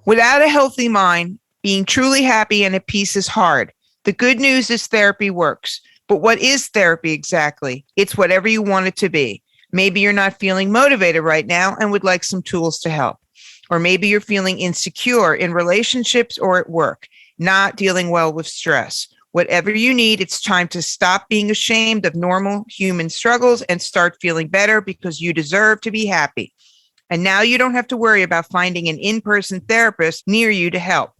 Without a healthy mind, being truly happy and at peace is hard. The good news is therapy works. But what is therapy exactly? It's whatever you want it to be. Maybe you're not feeling motivated right now and would like some tools to help. Or maybe you're feeling insecure in relationships or at work, not dealing well with stress. Whatever you need, it's time to stop being ashamed of normal human struggles and start feeling better because you deserve to be happy. And now you don't have to worry about finding an in-person therapist near you to help.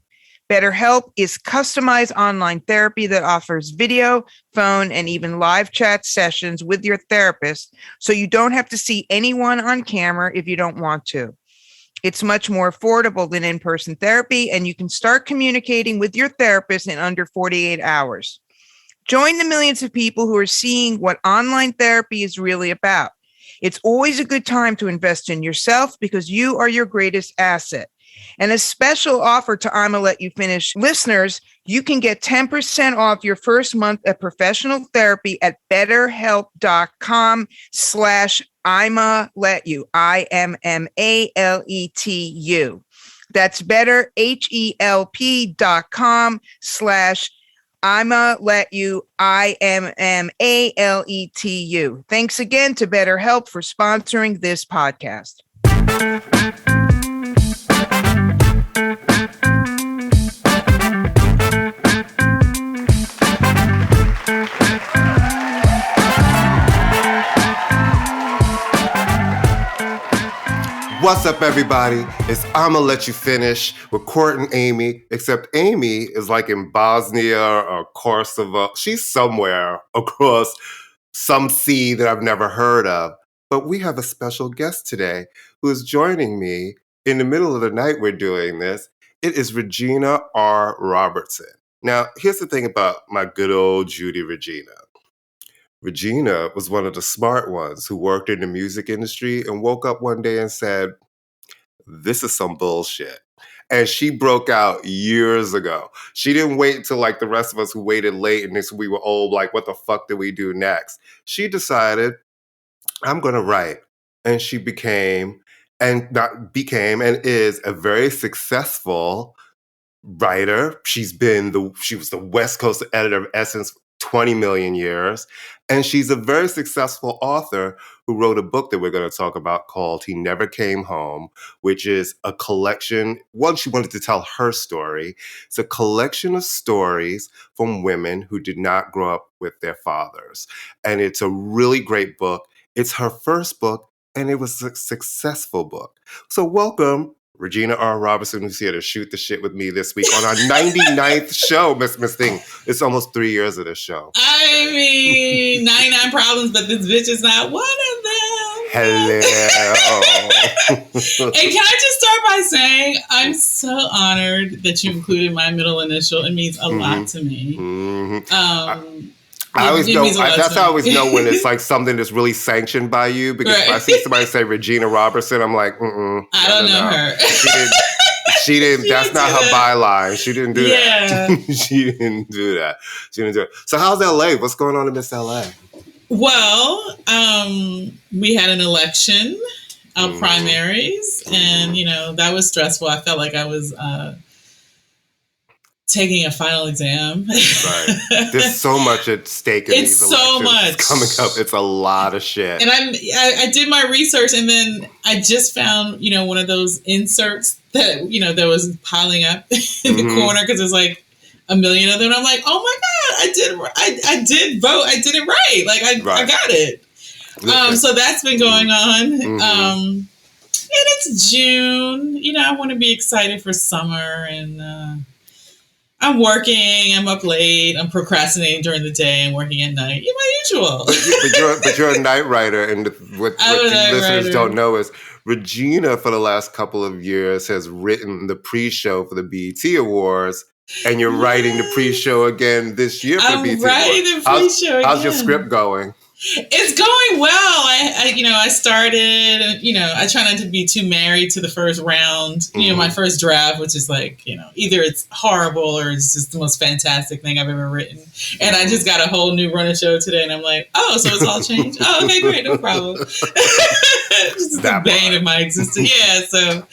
BetterHelp is customized online therapy that offers video, phone, and even live chat sessions with your therapist, so you don't have to see anyone on camera if you don't want to. It's much more affordable than in-person therapy, and you can start communicating with your therapist in under 48 hours. Join the millions of people who are seeing what online therapy is really about. It's always a good time to invest in yourself because you are your greatest asset. And a special offer to ImmaLetYouFinish listeners, you can get 10% off your first month of professional therapy at betterhelp.com/ImmaLetYou, ImmaLetu. That's betterhelp.com/ImmaLetYou, ImmaLetu. Thanks again to BetterHelp for sponsoring this podcast. What's up, everybody? It's ImmaLetYouFinish with Court and Amy, except Amy is like in Bosnia or Kosovo. She's somewhere across some sea that I've never heard of. But we have a special guest today who is joining me in the middle of the night we're doing this. It is Regina R. Robertson. Now, here's the thing about my good old Judy Regina. Regina was one of the smart ones who worked in the music industry and woke up one day and said, this is some bullshit. And she broke out years ago. She didn't wait until like the rest of us who waited late and we were old, like, what the fuck do we do next? She decided, I'm going to write. And she became and is a very successful writer. She was the West Coast editor of Essence 20 million years. And she's a very successful author who wrote a book that we're going to talk about called He Never Came Home, which is a collection. One, she wanted to tell her story. It's a collection of stories from women who did not grow up with their fathers. And it's a really great book. It's her first book, and it was a successful book. So welcome, Regina R. Robertson, who's here to shoot the shit with me this week on our 99th show, Miss Thing. It's almost 3 years of this show. I mean, 99 problems, but this bitch is not one of them. Hello. And can I just start by saying I'm so honored that you included my middle initial. It means a lot to me. Mm-hmm. I always know. That's how I always know when it's like something that's really sanctioned by you. Because if I see somebody say Regina Robertson, I'm like, I don't know her. She didn't. That's not her byline. She didn't do that. She didn't do that. So how's LA? What's going on in Miss LA? Well, we had an election, primaries, and that was stressful. I felt like I was taking a final exam. Right. There's so much at stake in these elections. So much coming up. It's a lot of shit. And I did my research, and then I just found, one of those inserts that, that was piling up in the corner because there's like a million of them. And I'm like, oh my God, I did vote. I did it right. Like I got it. So that's been going on. And it's June. I want to be excited for summer, and I'm working, I'm up late, I'm procrastinating during the day and working at night. My usual. But you're a night writer, and what listeners don't know is Regina, for the last couple of years, has written the pre-show for the BET Awards, and you're writing the pre-show again this year for the BET Awards. I'm writing the pre-show again. How's your script going? It's going well. I started, I try not to be too married to the first round, my first draft, which is like, either it's horrible or it's just the most fantastic thing I've ever written. And I just got a whole new run of show today, and I'm like, oh, so it's all changed? Oh, okay, great, no problem. This is the bane of my existence. Yeah, so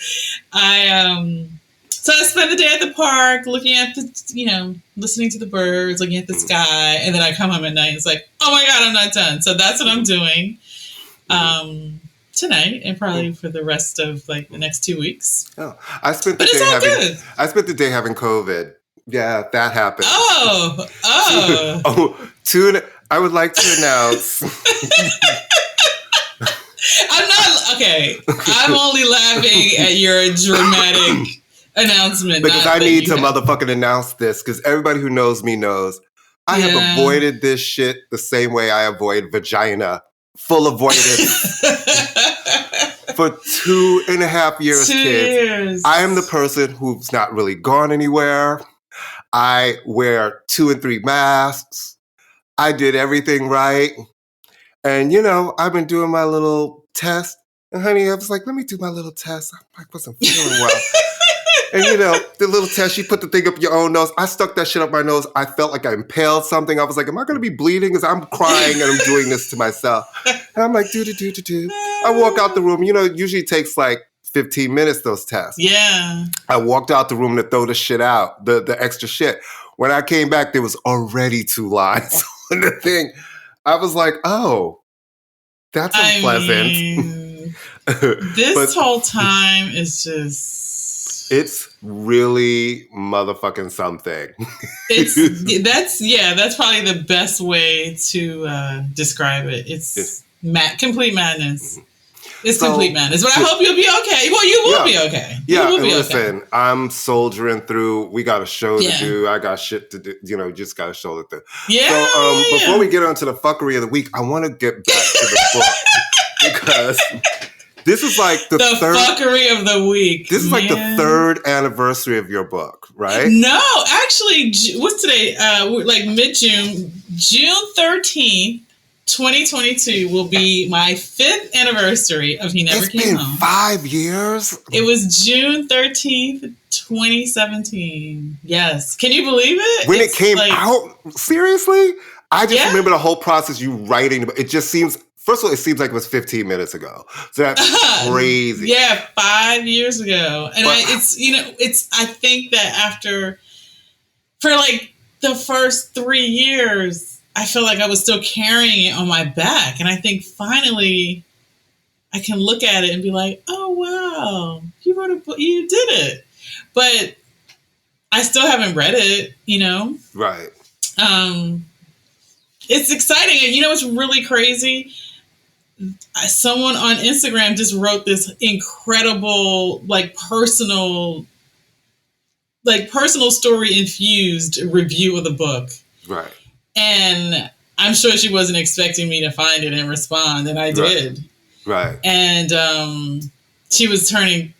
So I spend the day at the park looking at the, listening to the birds, looking at the sky. And then I come home at night and it's like, oh my God, I'm not done. So that's what I'm doing tonight and probably for the rest of the next 2 weeks. Oh, I spent the day having COVID. Yeah, that happened. Oh. I would like to announce. I'm not, okay. I'm only laughing at your dramatic announcement. Because I need to motherfucking announce this because everybody who knows me knows I have avoided this shit the same way I avoid vagina. Full avoidance. For 2.5 years, kids. I am the person who's not really gone anywhere. I wear 2 and 3 masks. I did everything right. And, I've been doing my little test. And honey, I was like, let me do my little test. I wasn't feeling well. And, the little test, you put the thing up your own nose. I stuck that shit up my nose. I felt like I impaled something. I was like, am I going to be bleeding? Because I'm crying and I'm doing this to myself. And I'm like, do. I walk out the room. It usually takes 15 minutes, those tests. Yeah. I walked out the room to throw the shit out, the extra shit. When I came back, there was already 2 lines on the thing. I was like, oh, that's unpleasant. This whole time is just... It's really motherfucking something. That's probably the best way to describe it. It's complete madness. It's complete madness. But I hope you'll be okay. Well, you will be okay. Listen, I'm soldiering through. We got a show to do. I got shit to do. Just got a show to do. Yeah. So before we get on to the fuckery of the week, I want to get back to the book because this is the third fuckery of the week. This is the 3rd anniversary of your book, right? No, actually, what's today? Mid-June, June 13th. 2022 will be my 5th anniversary of He Never Came Home. 5 years? It was June 13th, 2017. Yes. Can you believe it? When it came out? Seriously? I just remember the whole process, you writing. It just seems, first of all, it seems like it was 15 minutes ago. So that's crazy. Yeah, 5 years ago. And I think that for the first 3 years, I feel like I was still carrying it on my back. And I think finally I can look at it and be like, oh, wow, you wrote a book, you did it. But I still haven't read it, Right. It's exciting. And what's really crazy? Someone on Instagram just wrote this incredible, personal story infused review of the book. Right. And I'm sure she wasn't expecting me to find it and respond, and I did. Right. And she was turning,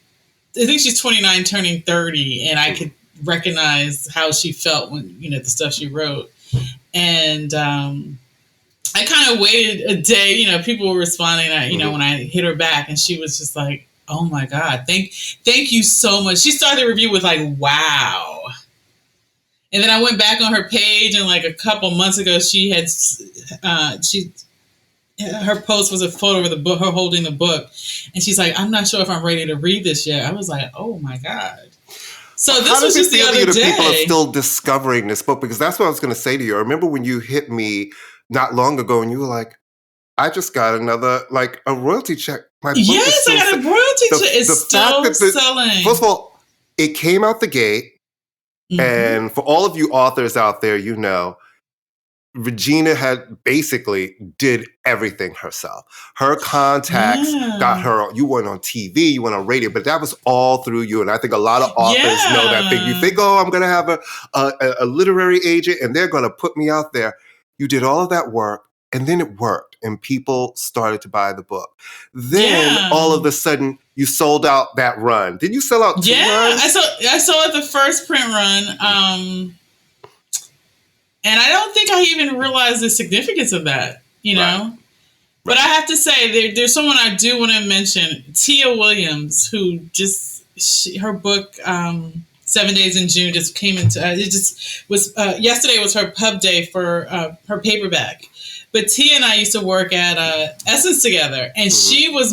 I think she's 29, turning 30, and I could recognize how she felt when, the stuff she wrote. And I kind of waited a day, people were responding, when I hit her back, and she was just like, oh my God, thank you so much. She started the review with wow. And then I went back on her page, and a couple months ago, she had her post was a photo of the book, her holding the book, and she's like, "I'm not sure if I'm ready to read this yet." I was like, "Oh my God!" So this was just the other day. People are still discovering this book, because that's what I was going to say to you. I remember when you hit me not long ago, and you were like, "I just got another a royalty check." My book yes, I got a royalty check. It's still selling. First of all, it came out the gate. Mm-hmm. And for all of you authors out there, Regina had basically did everything herself. Her contacts got her, you went on TV, you went on radio, but that was all through you. And I think a lot of authors know that thing. You think, I'm going to have a literary agent and they're going to put me out there. You did all of that work and then it worked and people started to buy the book. Then all of a sudden you sold out that run. Did you sell out 2 runs? I sold the first print run. And I don't think I even realized the significance of that, know? But I have to say, there's someone I do want to mention, Tia Williams, who her book, 7 Days in June, just came into, it just was, yesterday was her pub day for her paperback. But Tia and I used to work at Essence together, and she was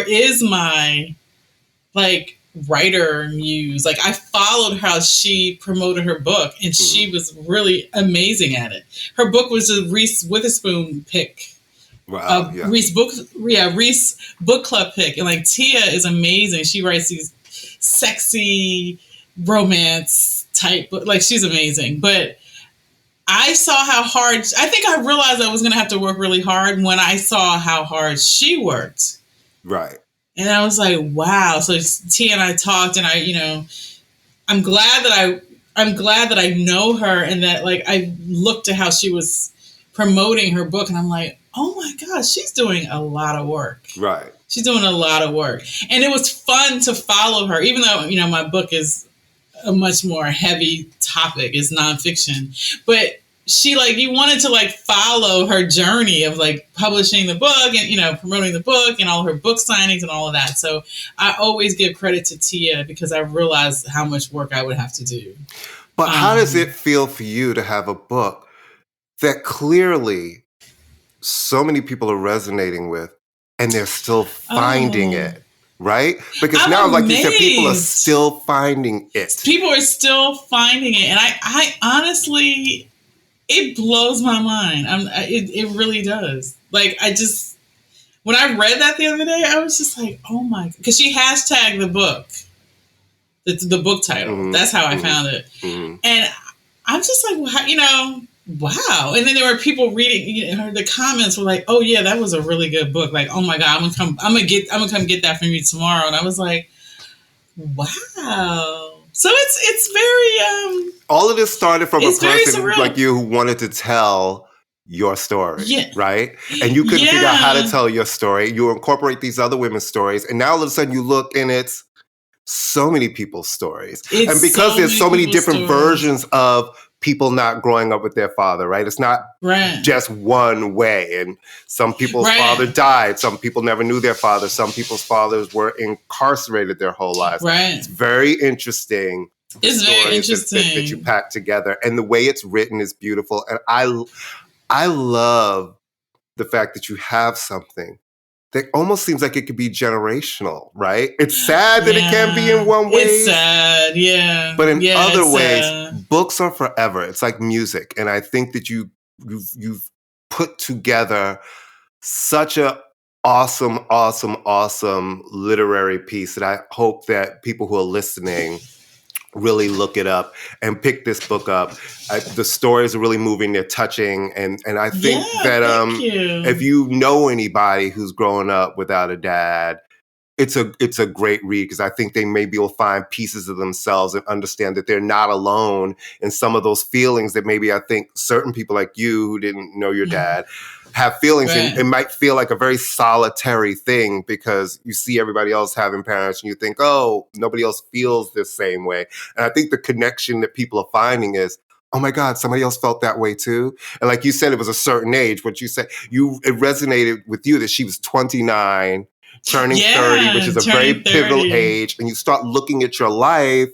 is my writer muse. Like I followed how she promoted her book, and she was really amazing at it. Her book was a Reese Witherspoon pick. Wow, Reese book club pick, and like Tia is amazing. She writes these sexy romance type, like she's amazing. But I saw how hard. I think I realized I was going to have to work really hard when I saw how hard she worked. Right. And I was like, wow. So Tia and I talked, and I'm glad that I know her, and that like I looked at how she was promoting her book, and I'm like, oh my gosh, she's doing a lot of work. Right. She's doing a lot of work. And it was fun to follow her, even though, you know, my book is a much more heavy topic, it's nonfiction. But she like, you wanted to like follow her journey of like publishing the book and, you know, promoting the book and all her book signings and all of that. So I always give credit to Tia because I realized how much work I would have to do. But how does it feel for you to have a book that clearly so many people are resonating with and they're still finding it, right? Because I'm now, amazed. like you said, people are still finding it. People are still finding it. And I honestly, it blows my mind. It really does. Like, when I read that the other day, I was just like, oh my, because she hashtagged the book. It's the book title. Mm-hmm. That's how I found it. Mm-hmm. And I'm just like, well, you know, wow. And then there were people reading, you know, the comments were like, oh yeah, that was a really good book. Like, oh my God, I'm gonna come get that from you tomorrow. And I was like, wow. So it's very all of this started from a person like you who wanted to tell your story, right? And you couldn't figure out how to tell your story. You incorporate these other women's stories, and now all of a sudden you look and it's so many people's stories. And because there's so many different versions of people not growing up with their father, right? It's not just one way. And some people's father died. Some people never knew their father. Some people's fathers were incarcerated their whole lives. Right. It's very interesting. It's very interesting. That you pack together. And the way it's written is beautiful. And I love the fact that you have something that almost seems like it could be generational, right? It's sad that it can be in one way. It's sad, yeah. But in other ways, books are forever. It's like music. And I think that you've put together such a awesome literary piece that I hope that people who are listening really look it up and pick this book up. The stories are really moving, they're touching, and I think that if you know anybody who's growing up without a dad, it's a great read, because I think they maybe will find pieces of themselves and understand that they're not alone in some of those feelings that maybe I think certain people like you who didn't know your dad have feelings, and it might feel like a very solitary thing because you see everybody else having parents and you think, oh, nobody else feels the same way. And I think the connection that people are finding is, oh my God, somebody else felt that way too. And like you said, it was a certain age. What you said, it resonated with you that she was 29, turning 30, which is a very pivotal age. And you start looking at your life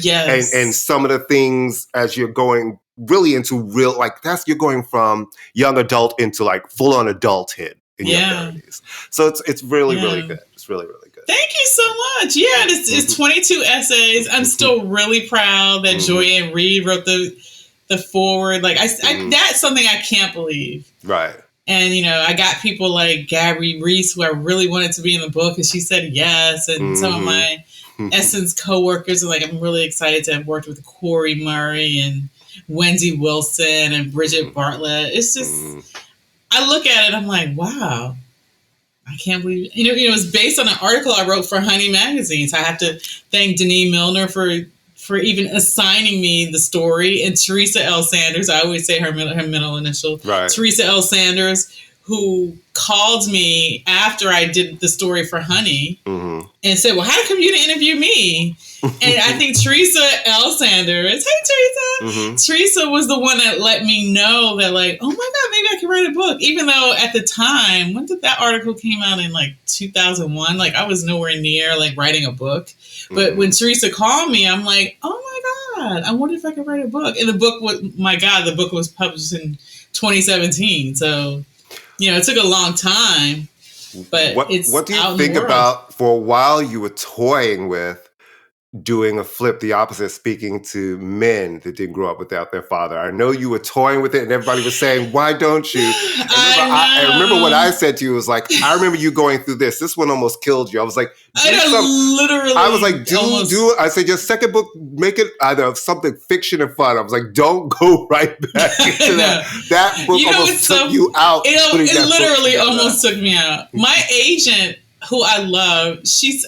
and some of the things as you're going really into real, like you're going from young adult into like full on adulthood in your 30s. So it's really, really good. It's really, really good. Thank you so much. Yeah, it's 22 essays. I'm still really proud that Joyanne Reed wrote the forward. Like that's something I can't believe. Right. And, you know, I got people like Gabby Reese, who I really wanted to be in the book, and she said yes. And some of my Essence coworkers are like, I'm really excited to have worked with Corey Murray and Wendy Wilson and Bridget Bartlett. It's just, I look at it, I'm like, wow, I can't believe it. You know, it was based on an article I wrote for Honey Magazine. So I have to thank Denise Milner for even assigning me the story, and Teresa L. Sanders, I always say her middle initial, Teresa L. Sanders, who called me after I did the story for Honey and said, well, how come you didn't interview me? And I think Teresa L. Sanders, hey, Teresa, Teresa was the one that let me know that, like, oh my God, maybe I can write a book. Even though at the time, when did that article came out, in like 2001? Like, I was nowhere near like writing a book. But when Teresa called me, I'm like, oh my God, I wonder if I could write a book. And the book was published in 2017. So, you know, it took a long time, but what do you think about, for a while you were toying with doing a flip, the opposite, speaking to men that didn't grow up without their father. I know you were toying with it and everybody was saying, why don't you? I remember what I said to you was like, I remember you going through this. This one almost killed you. I was like, I was like, do it. I said, your second book, make it either something fiction and fun. I was like, don't go right back into that. That book almost took you out. It literally almost took me out. My agent, who I love,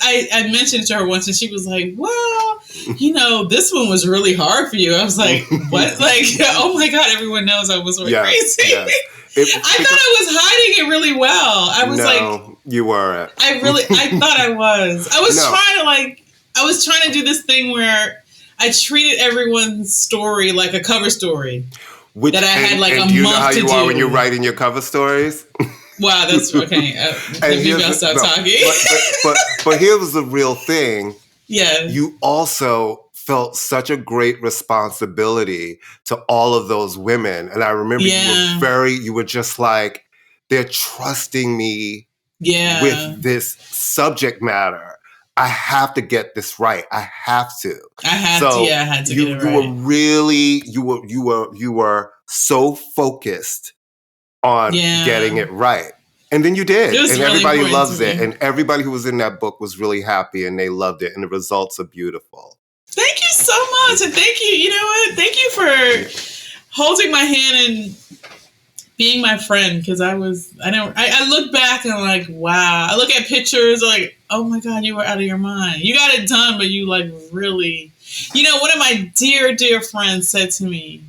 I mentioned to her once and she was like, well, this one was really hard for you. I was like, what? Like, oh my God, everyone knows I was crazy. Yes. I thought I was hiding it really well. I was you weren't. I thought I was. I was trying to do this thing where I treated everyone's story like a cover story. That I had like a month to do. Do you know how you are when you're writing your cover stories? Wow, that's okay. Maybe I'll stop talking. But here was the real thing. Yeah. You also felt such a great responsibility to all of those women. And I remember you were just like, they're trusting me with this subject matter. I have to get this right. I have to. I had to get it right. You were so focused on getting it right. And then you did. And everybody loves it. And everybody who was in that book was really happy and they loved it. And the results are beautiful. Thank you so much. And thank you. You know what? Thank you for holding my hand and being my friend. Because I look back and I'm like, wow. I look at pictures like, oh my God, you were out of your mind. You got it done, but you like really, one of my dear, dear friends said to me,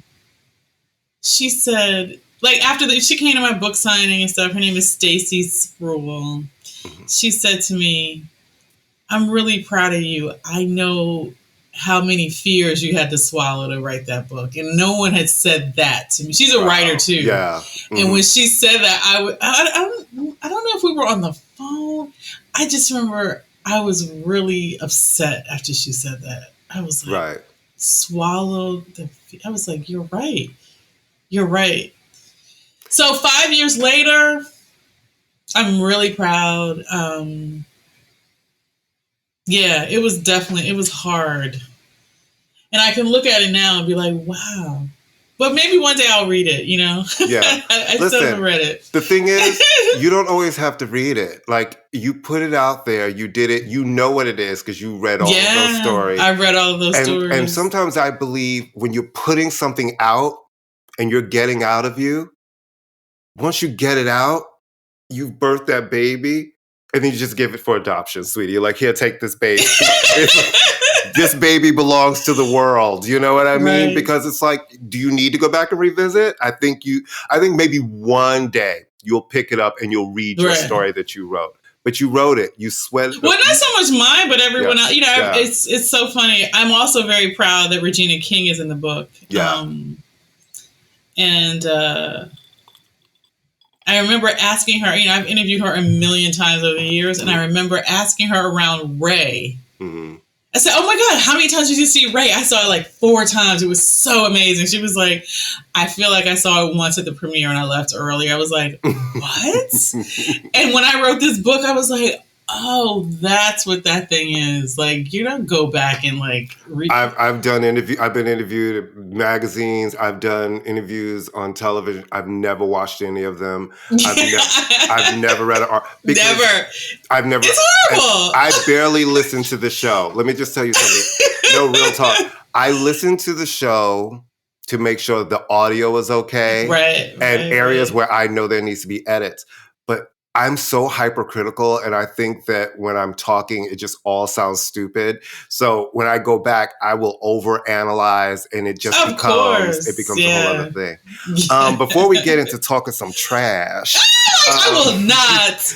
she said, like after she came to my book signing and stuff, her name is Stacy Spruill. She said to me, I'm really proud of you. I know how many fears you had to swallow to write that book. And no one had said that to me. She's a writer too. Yeah. Mm-hmm. And when she said that, I don't know if we were on the phone. I just remember I was really upset after she said that. I was like, swallowed I was like, you're right. You're right. So 5 years later, I'm really proud. It was hard. And I can look at it now and be like, wow. But maybe one day I'll read it, Yeah. I still haven't read it. The thing is, you don't always have to read it. Like, you put it out there, you did it, you know what it is because you read all of those stories. I read all of those stories. And sometimes I believe when you're putting something out and you're getting out of you, once you get it out, you've birthed that baby, and then you just give it for adoption, sweetie. You're like, here, take this baby. This baby belongs to the world. You know what I mean? Right. Because it's like, do you need to go back and revisit? I think maybe one day you'll pick it up and you'll read your story that you wrote. But you wrote it. You sweated. Well, not so much mine, but everyone else. It's so funny. I'm also very proud that Regina King is in the book. Yeah. I remember asking her, I've interviewed her a million times over the years, and I remember asking her around Ray. Mm-hmm. I said, oh my God, how many times did you see Ray? I saw it like 4 times. It was so amazing. She was like, I feel like I saw it once at the premiere and I left early. I was like, what? And when I wrote this book, I was like, oh, that's what that thing is. Like, you don't go back and like read. I've done I've been interviewed in magazines. I've done interviews on television. I've never watched any of them. I've never read an article. Never. I've never. It's horrible. I barely listen to the show. Let me just tell you something. No, real talk. I listen to the show to make sure the audio is okay. And areas where I know there needs to be edits. But I'm so hypercritical, and I think that when I'm talking, it just all sounds stupid. So when I go back, I will overanalyze, and it just becomes a whole other thing. Before we get into talking some trash, I will not.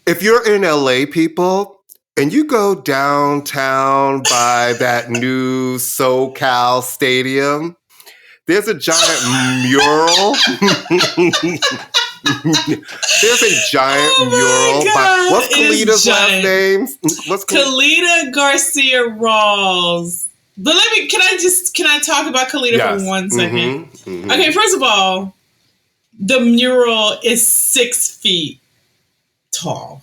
If you're in LA, people, and you go downtown by that new SoCal stadium, there's a giant mural. There's a giant mural. What's Kalita's last name? Kalita Garcia Rawls. But can I talk about Kalita for 1 second? Mm-hmm. Mm-hmm. Okay, first of all, the mural is 6 feet tall.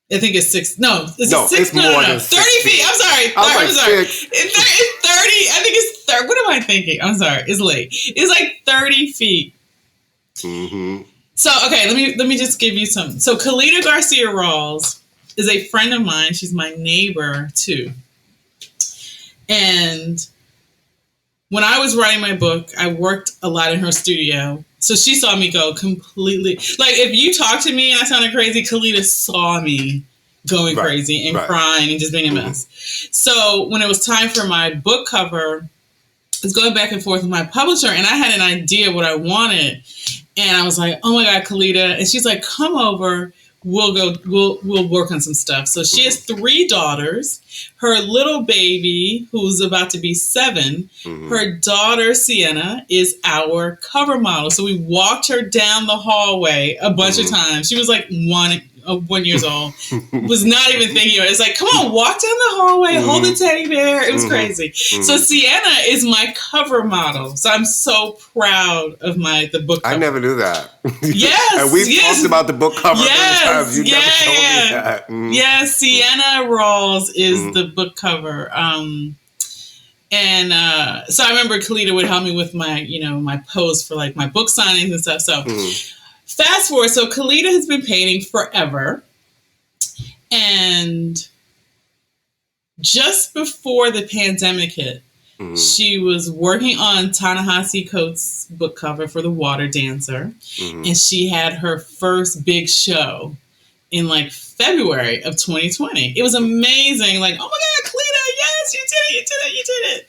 I think it's 6. No, it's more than 30 feet. I'm sorry. I'm sorry. It's 30. I think it's 30. What am I thinking? I'm sorry. It's late. It's like 30 feet. Mm-hmm. So, okay, let me just give you some. So, Kalita Garcia Rawls is a friend of mine. She's my neighbor, too. And when I was writing my book, I worked a lot in her studio. So she saw me go completely. Like, if you talk to me and I sounded crazy, Kalita saw me going crazy and crying and just being a mess. So when it was time for my book cover, I was going back and forth with my publisher, and I had an idea of what I wanted. And I was like, oh my God, Kalita. And she's like, come over. We'll work on some stuff. So she has 3 daughters. Her little baby, who's about to be 7, her daughter, Sienna, is our cover model. So we walked her down the hallway a bunch of times. She was like 1 year old, was not even thinking of it. It's like, come on, walk down the hallway, hold the teddy bear. It was crazy. So Sienna is my cover model. So I'm so proud of the book cover. I never knew that. Yes. And we've talked about the book cover many times. You never told me that. Yes, Sienna Rawls is the book cover. So I remember Kalita would help me with my, my post for like my book signings and stuff. So fast forward. So Kalita has been painting forever. And just before the pandemic hit, she was working on Ta-Nehisi Coates' book cover for The Water Dancer. And she had her first big show in like February of 2020. It was amazing. Like, oh my God, Kalita, yes, you did it.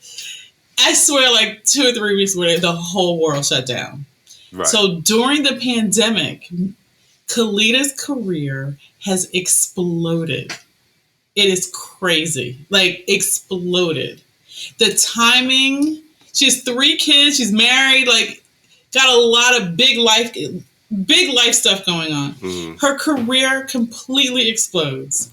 I swear, like 2 or 3 weeks later, the whole world shut down. Right. So during the pandemic, Kalita's career has exploded. It is crazy. Like, exploded. The timing, she has 3 kids, she's married, like, got a lot of big life stuff going on. Her career completely explodes.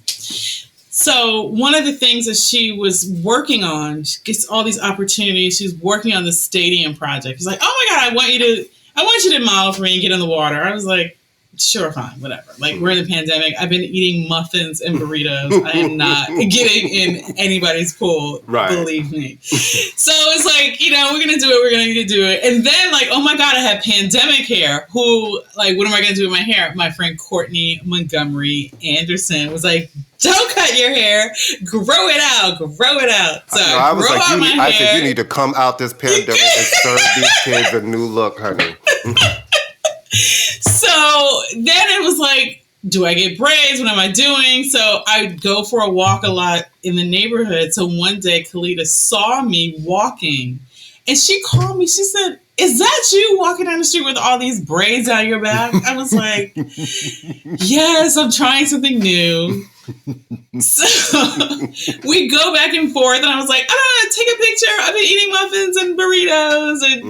So one of the things that she was working on, she gets all these opportunities. She's working on the stadium project. She's like, oh my God, I want you to model for me and get in the water. I was like, sure, fine, whatever. Like, we're in the pandemic. I've been eating muffins and burritos. I am not getting in anybody's pool, believe me. So it's like, we're going to do it. We're going to do it. And then, like, oh my God, I had pandemic hair. What am I going to do with my hair? My friend Courtney Montgomery Anderson was like, don't cut your hair. Grow it out. So I was like, I said, you need to come out this pandemic and serve these kids a new look, honey. So then it was like, do I get braids? What am I doing? So I would go for a walk a lot in the neighborhood. So one day Kalita saw me walking and she called me. She said, is that you walking down the street with all these braids on your back? I was like, yes, I'm trying something new. So we go back and forth, and I was like, I don't know, take a picture. I've been eating muffins and burritos and,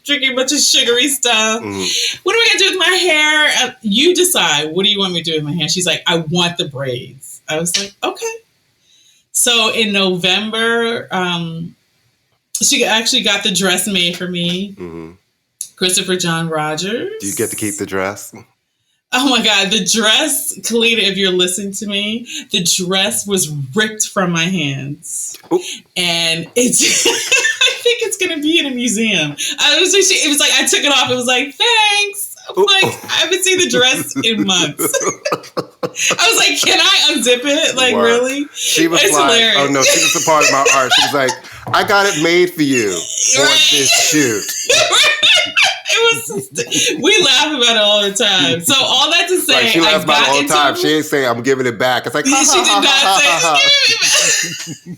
drinking a bunch of sugary stuff. What am I going to do with my hair? You decide. What do you want me to do with my hair? She's like, I want the braids. I was like, okay. So in November, she actually got the dress made for me. Christopher John Rogers. Do you get to keep the dress? Oh my God, the dress, Kalita, if you're listening to me, the dress was ripped from my hands. Ooh. And it's, I think it's going to be in a museum. It was like, I took it off. It was like, thanks. I'm like, I haven't seen the dress in months. I was like, can I unzip it? Like, really? She was like, hilarious. Oh no, she was a part of my art. She was like, I got it made for you for this shoot. We laugh about it all the time. So all that to say, she laughs about it all the time. She ain't saying I'm giving it back. It's like, she did not say give it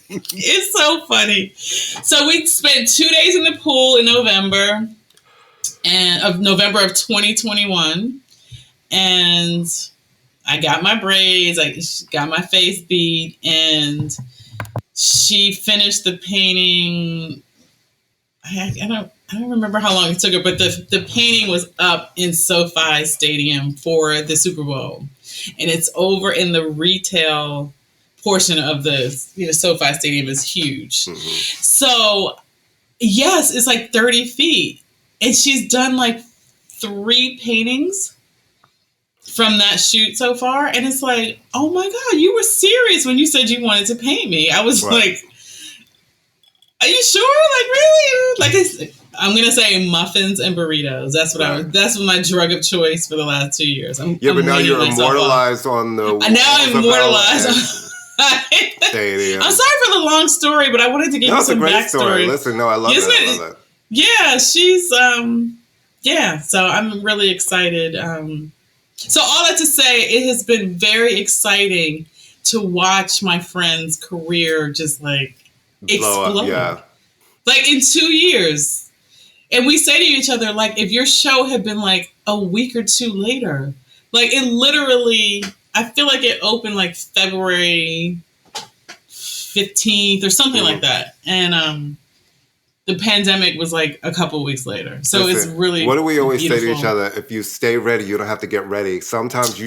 back. It's so funny. So we spent 2 days in the pool in November of 2021, and I got my braids. I got my face beat, and she finished the painting. I don't remember how long it took her, but the painting was up in SoFi Stadium for the Super Bowl. And it's over in the retail portion of the, SoFi Stadium is huge. So, yes, it's like 30 feet. And she's done like 3 paintings. from that shoot so far. And it's like, oh my God, you were serious when you said you wanted to paint me. I was like, are you sure? Like, really? Like, I'm going to say muffins and burritos. That's what that's my drug of choice for the last 2 years. But now you're immortalized on the... Now I'm immortalized. Stadium. I'm sorry for the long story, but I wanted to give you some backstory. Story. Listen, I love it. Yeah, she's so I'm really excited. So all that to say, it has been very exciting to watch my friend's career just like explode. Like in 2 years. And we say to each other, like, if your show had been like a week or two later, like it literally, I feel like it opened like February 15th or something like that. And the pandemic was like a couple of weeks later. So it's really what do we always beautiful. say to each other? If you stay ready, you don't have to get ready. Sometimes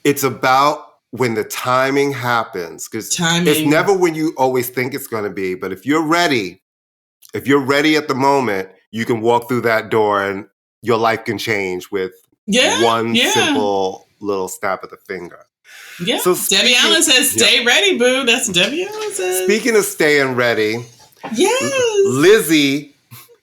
it's about when the timing happens. Because it's never when you always think it's going to be. But if you're ready at the moment, you can walk through that door and your life can change with one simple little snap of the finger. Yeah. So Debbie Allen says, stay ready, boo. That's what Debbie Allen says. Speaking of staying ready, yes,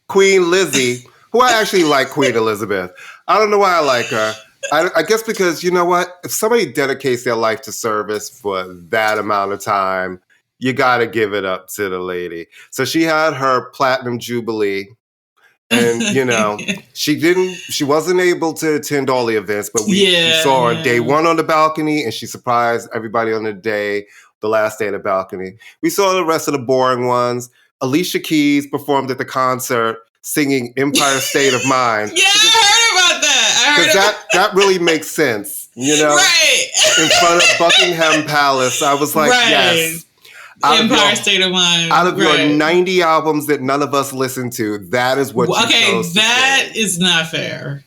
Queen Lizzie, who I actually like Queen Elizabeth. I don't know why I like her. I guess because, you know what? If somebody dedicates their life to service for that amount of time, you got to give it up to the lady. So she had her Platinum Jubilee. And, you know, she wasn't able to attend all the events, but we saw her day one on the balcony, and she surprised everybody on the last day of the balcony. We saw the rest of the boring ones. Alicia Keys performed at the concert singing Empire State of Mind. Yeah, I heard about that. Because that really makes sense, you know? Right. In front of Buckingham Palace, I was like, yes. Empire State of Mind. Out of your 90 albums that none of us listened to, that is what you chose to that is not fair.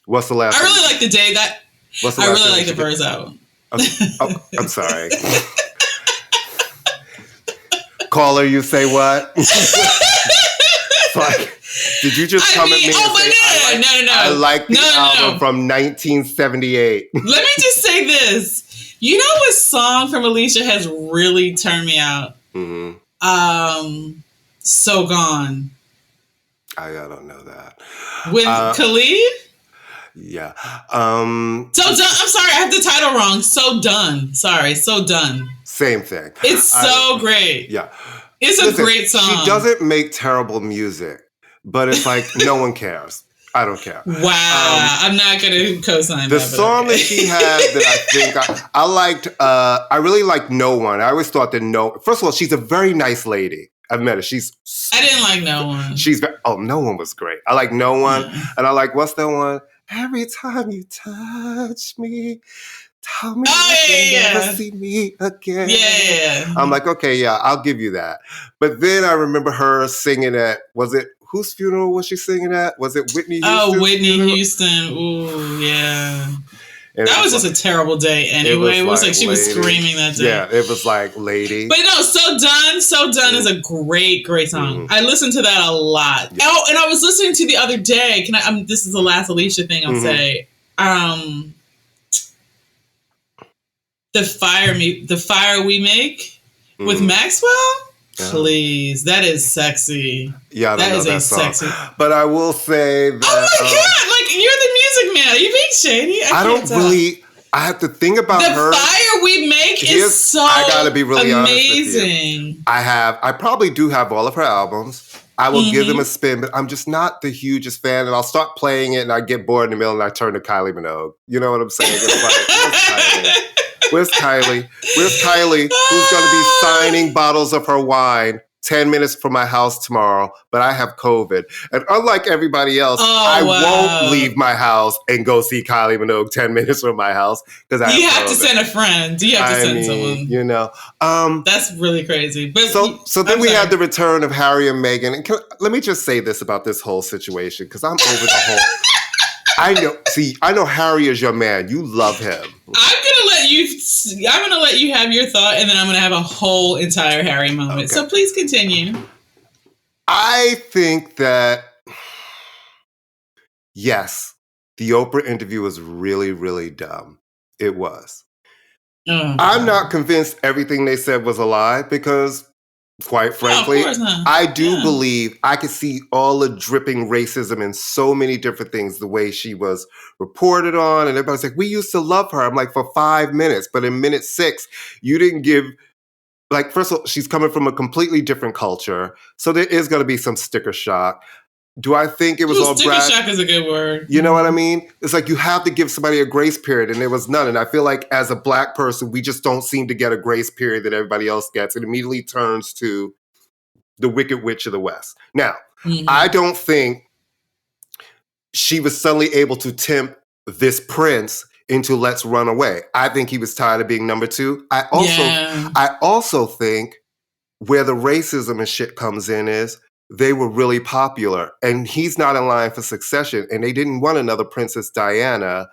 What's the last I really like the day that... I really like the first album. I'm sorry. Caller, you say what? Like, did you just come at me and say, no. I like the album from 1978? Let me just say this. You know what song from Alicia has really turned me out? Mm-hmm. So Gone. I don't know that. With Khalid? Yeah. So Done. I'm sorry, I have the title wrong. So Done. Sorry, So Done. Same thing. It's so great. Yeah. It's a great song. She doesn't make terrible music, but it's like no one cares. I don't care. Wow. I'm not going to co-sign the song that she had that I think I liked, I really liked No One. I always thought that first of all, she's a very nice lady. I've met her. I didn't like No One. No One was great. I like No One. Yeah. And I like, what's that one? Every time you touch me, tell me you never see me again. Yeah. I'm like, okay, I'll give you that. But then I remember her singing whose funeral was she singing at? Was it Whitney Houston? Oh, Whitney Houston. Ooh, yeah. And that was just a terrible day anyway. It was like she was screaming that day. Yeah, it was like, lady. But no, So Done is a great, great song. I listened to that a lot. Yeah. Oh, and I was listening to the other day. This is the last Alicia thing I'll say. The Fire We Make with Maxwell. Yeah. Please, that is sexy. Yeah, that is that a song. Sexy. But I will say that. Oh my God! Like, you're the music man. Are you being shady? I have to think about her. The Fire We Make is so I gotta be really amazing. Honest with you. I probably do have all of her albums. I will give them a spin, but I'm just not the hugest fan. And I'll start playing it, and I get bored in the middle, and I turn to Kylie Minogue. You know what I'm saying? It's like, Where's Kylie? Where's Kylie, who's going to be signing bottles of her wine 10 minutes from my house tomorrow, but I have COVID. And unlike everybody else, I won't leave my house and go see Kylie Minogue 10 minutes from my house because I have COVID. To send a friend. You have to send someone. You know. That's really crazy. But so then we had the return of Harry and Meghan. And let me just say this about this whole situation because I'm over the whole... I know Harry is your man. You love him. I'm gonna let you have your thought, and then I'm gonna have a whole entire Harry moment. Okay. So please continue. I think that yes, the Oprah interview was really, really dumb. It was. Oh, I'm not convinced everything they said was a lie because, quite frankly, of course not. I do believe I could see all the dripping racism in so many different things, the way she was reported on. And everybody's like, we used to love her. I'm like, for 5 minutes. But in minute 6, you didn't give, like, first of all, she's coming from a completely different culture. So there is going to be some sticker shock. Do I think it was all sticker Brad? shock is a good word. You know what I mean? It's like you have to give somebody a grace period, and there was none. And I feel like as a Black person, we just don't seem to get a grace period that everybody else gets. It immediately turns to the Wicked Witch of the West. Now, I don't think she was suddenly able to tempt this prince into let's run away. I think he was tired of being number 2. I also think where the racism and shit comes in is they were really popular, and he's not in line for succession, and they didn't want another Princess Diana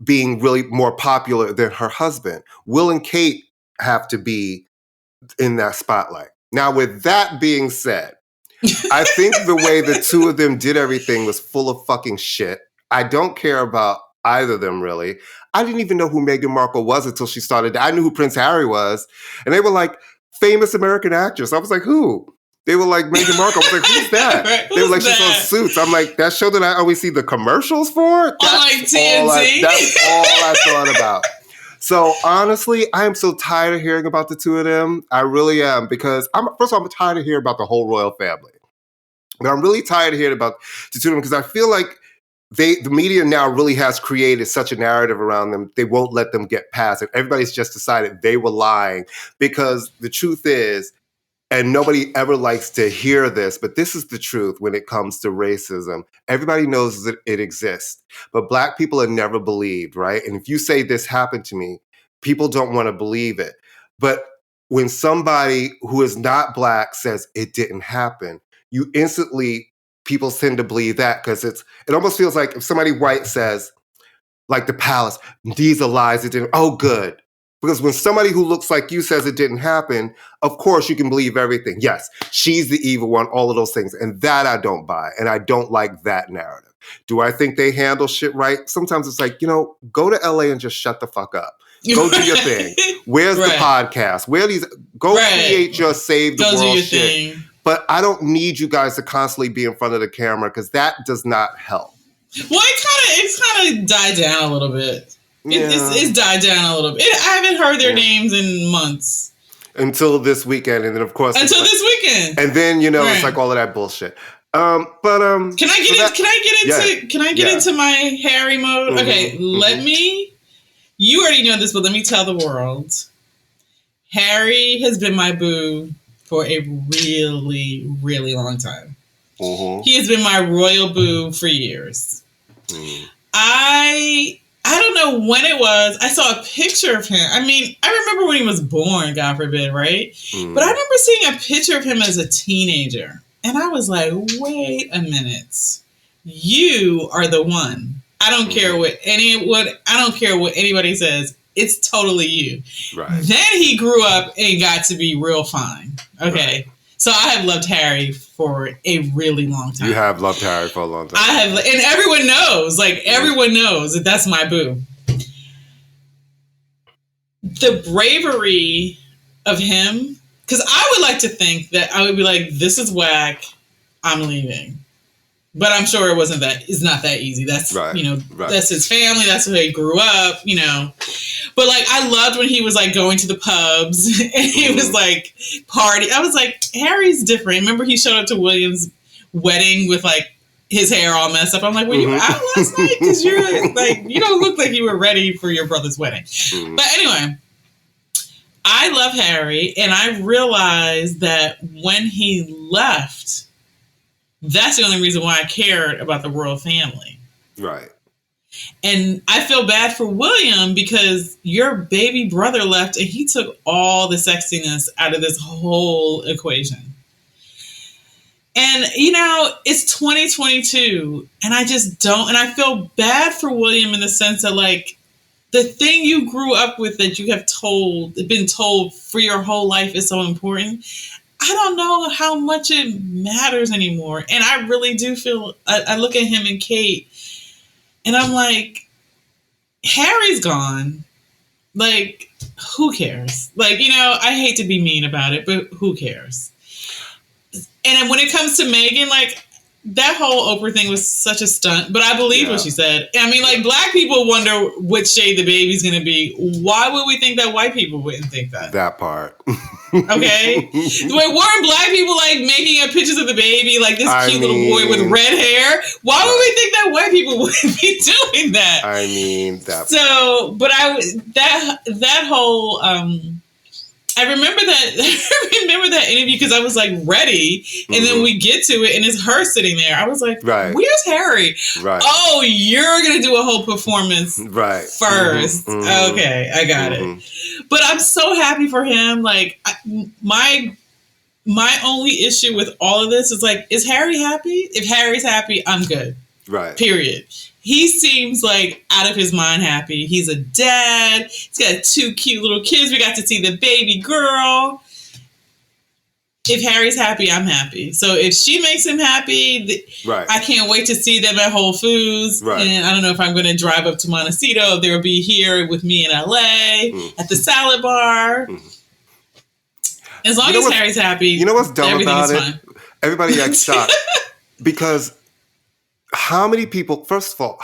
being really more popular than her husband. Will and Kate have to be in that spotlight. Now, with that being said, I think the way the two of them did everything was full of fucking shit. I don't care about either of them, really. I didn't even know who Meghan Markle was until she started. I knew who Prince Harry was, and they were like, famous American actress. I was like, who? They were like, Meghan Markle. I was like, who's that? Right, they were like, she's on Suits. I'm like, that show that I always see the commercials for? That's TNT. That's all I thought about. So honestly, I am so tired of hearing about the two of them. I really am, because first of all, I'm tired of hearing about the whole royal family. But I'm really tired of hearing about the two of them because I feel like the media now really has created such a narrative around them. They won't let them get past it. Everybody's just decided they were lying, because the truth is, and nobody ever likes to hear this, but this is the truth when it comes to racism. Everybody knows that it exists, but Black people are never believed, right? And if you say this happened to me, people don't want to believe it. But when somebody who is not Black says it didn't happen, you instantly, people tend to believe that, because it almost feels like if somebody white says, like the palace, these are lies, it didn't, oh, good. Because when somebody who looks like you says it didn't happen, of course you can believe everything. Yes, she's the evil one, all of those things. And that I don't buy. And I don't like that narrative. Do I think they handle shit right? Sometimes it's like, go to LA and just shut the fuck up. Go do your thing. Where's the podcast? Go create your Save the World shit. Thing. But I don't need you guys to constantly be in front of the camera, because that does not help. Well, it's kind of died down a little bit. It's died down a little bit. I haven't heard their names in months. Until this weekend, and then of course this weekend. And then it's like all of that bullshit. Can I get into my Harry mode? Okay, you already know this, but let me tell the world. Harry has been my boo for a really, really long time. He has been my royal boo for years. I don't know when it was. I saw a picture of him. I mean, I remember when he was born, God forbid, right? But I remember seeing a picture of him as a teenager. And I was like, wait a minute. You are the one. I don't care what anybody says. It's totally you. Right. Then he grew up and got to be real fine. Okay. Right. So I have loved Harry for a really long time. You have loved Harry for a long time. I have, and everyone knows, everyone knows that that's my boo. The bravery of him, because I would like to think that I would be like, this is whack, I'm leaving. But I'm sure it's not that easy. That's, that's his family. That's where he grew up, But I loved when he was going to the pubs and he was party. I was like, Harry's different. Remember he showed up to William's wedding with his hair all messed up. I'm like, were you out last night? Because you're you don't look like you were ready for your brother's wedding. But anyway, I love Harry, and I realized that when he left, that's the only reason why I cared about the royal family. Right. And I feel bad for William, because your baby brother left and he took all the sexiness out of this whole equation. And, it's 2022 and I just don't. And I feel bad for William in the sense that the thing you grew up with that you have been told for your whole life is so important. I don't know how much it matters anymore. And I really do feel, I look at him and Kate, And I'm like, Harry's gone. Like, who cares? Like, I hate to be mean about it, but who cares? And then when it comes to Meghan, like, that whole Oprah thing was such a stunt, but I believe what she said. I mean, like, black people wonder which shade the baby's going to be. Why would we think that white people wouldn't think that? That part. Okay? Weren't black people, like, making up pictures of the baby, like this cute little boy with red hair? Why would we think that white people wouldn't be doing that? I mean, that. So, but that whole, I remember that interview because I was like ready, and then we get to it and it's her sitting there. I was like, where's Harry? Right. Oh, you're gonna do a whole performance first. Okay, I got it. But I'm so happy for him. Like, my only issue with all of this is like, is Harry happy? If Harry's happy, I'm good. Right. Period. He seems like out of his mind happy. He's a dad. He's got 2 cute little kids. We got to see the baby girl. If Harry's happy, I'm happy. So if she makes him happy, I can't wait to see them at Whole Foods. Right. And I don't know if I'm going to drive up to Montecito. If they'll be here with me in LA at the salad bar. As long as Harry's happy, you know what's dumb about it? Fine. Everybody gets shocked because how many people, first of all,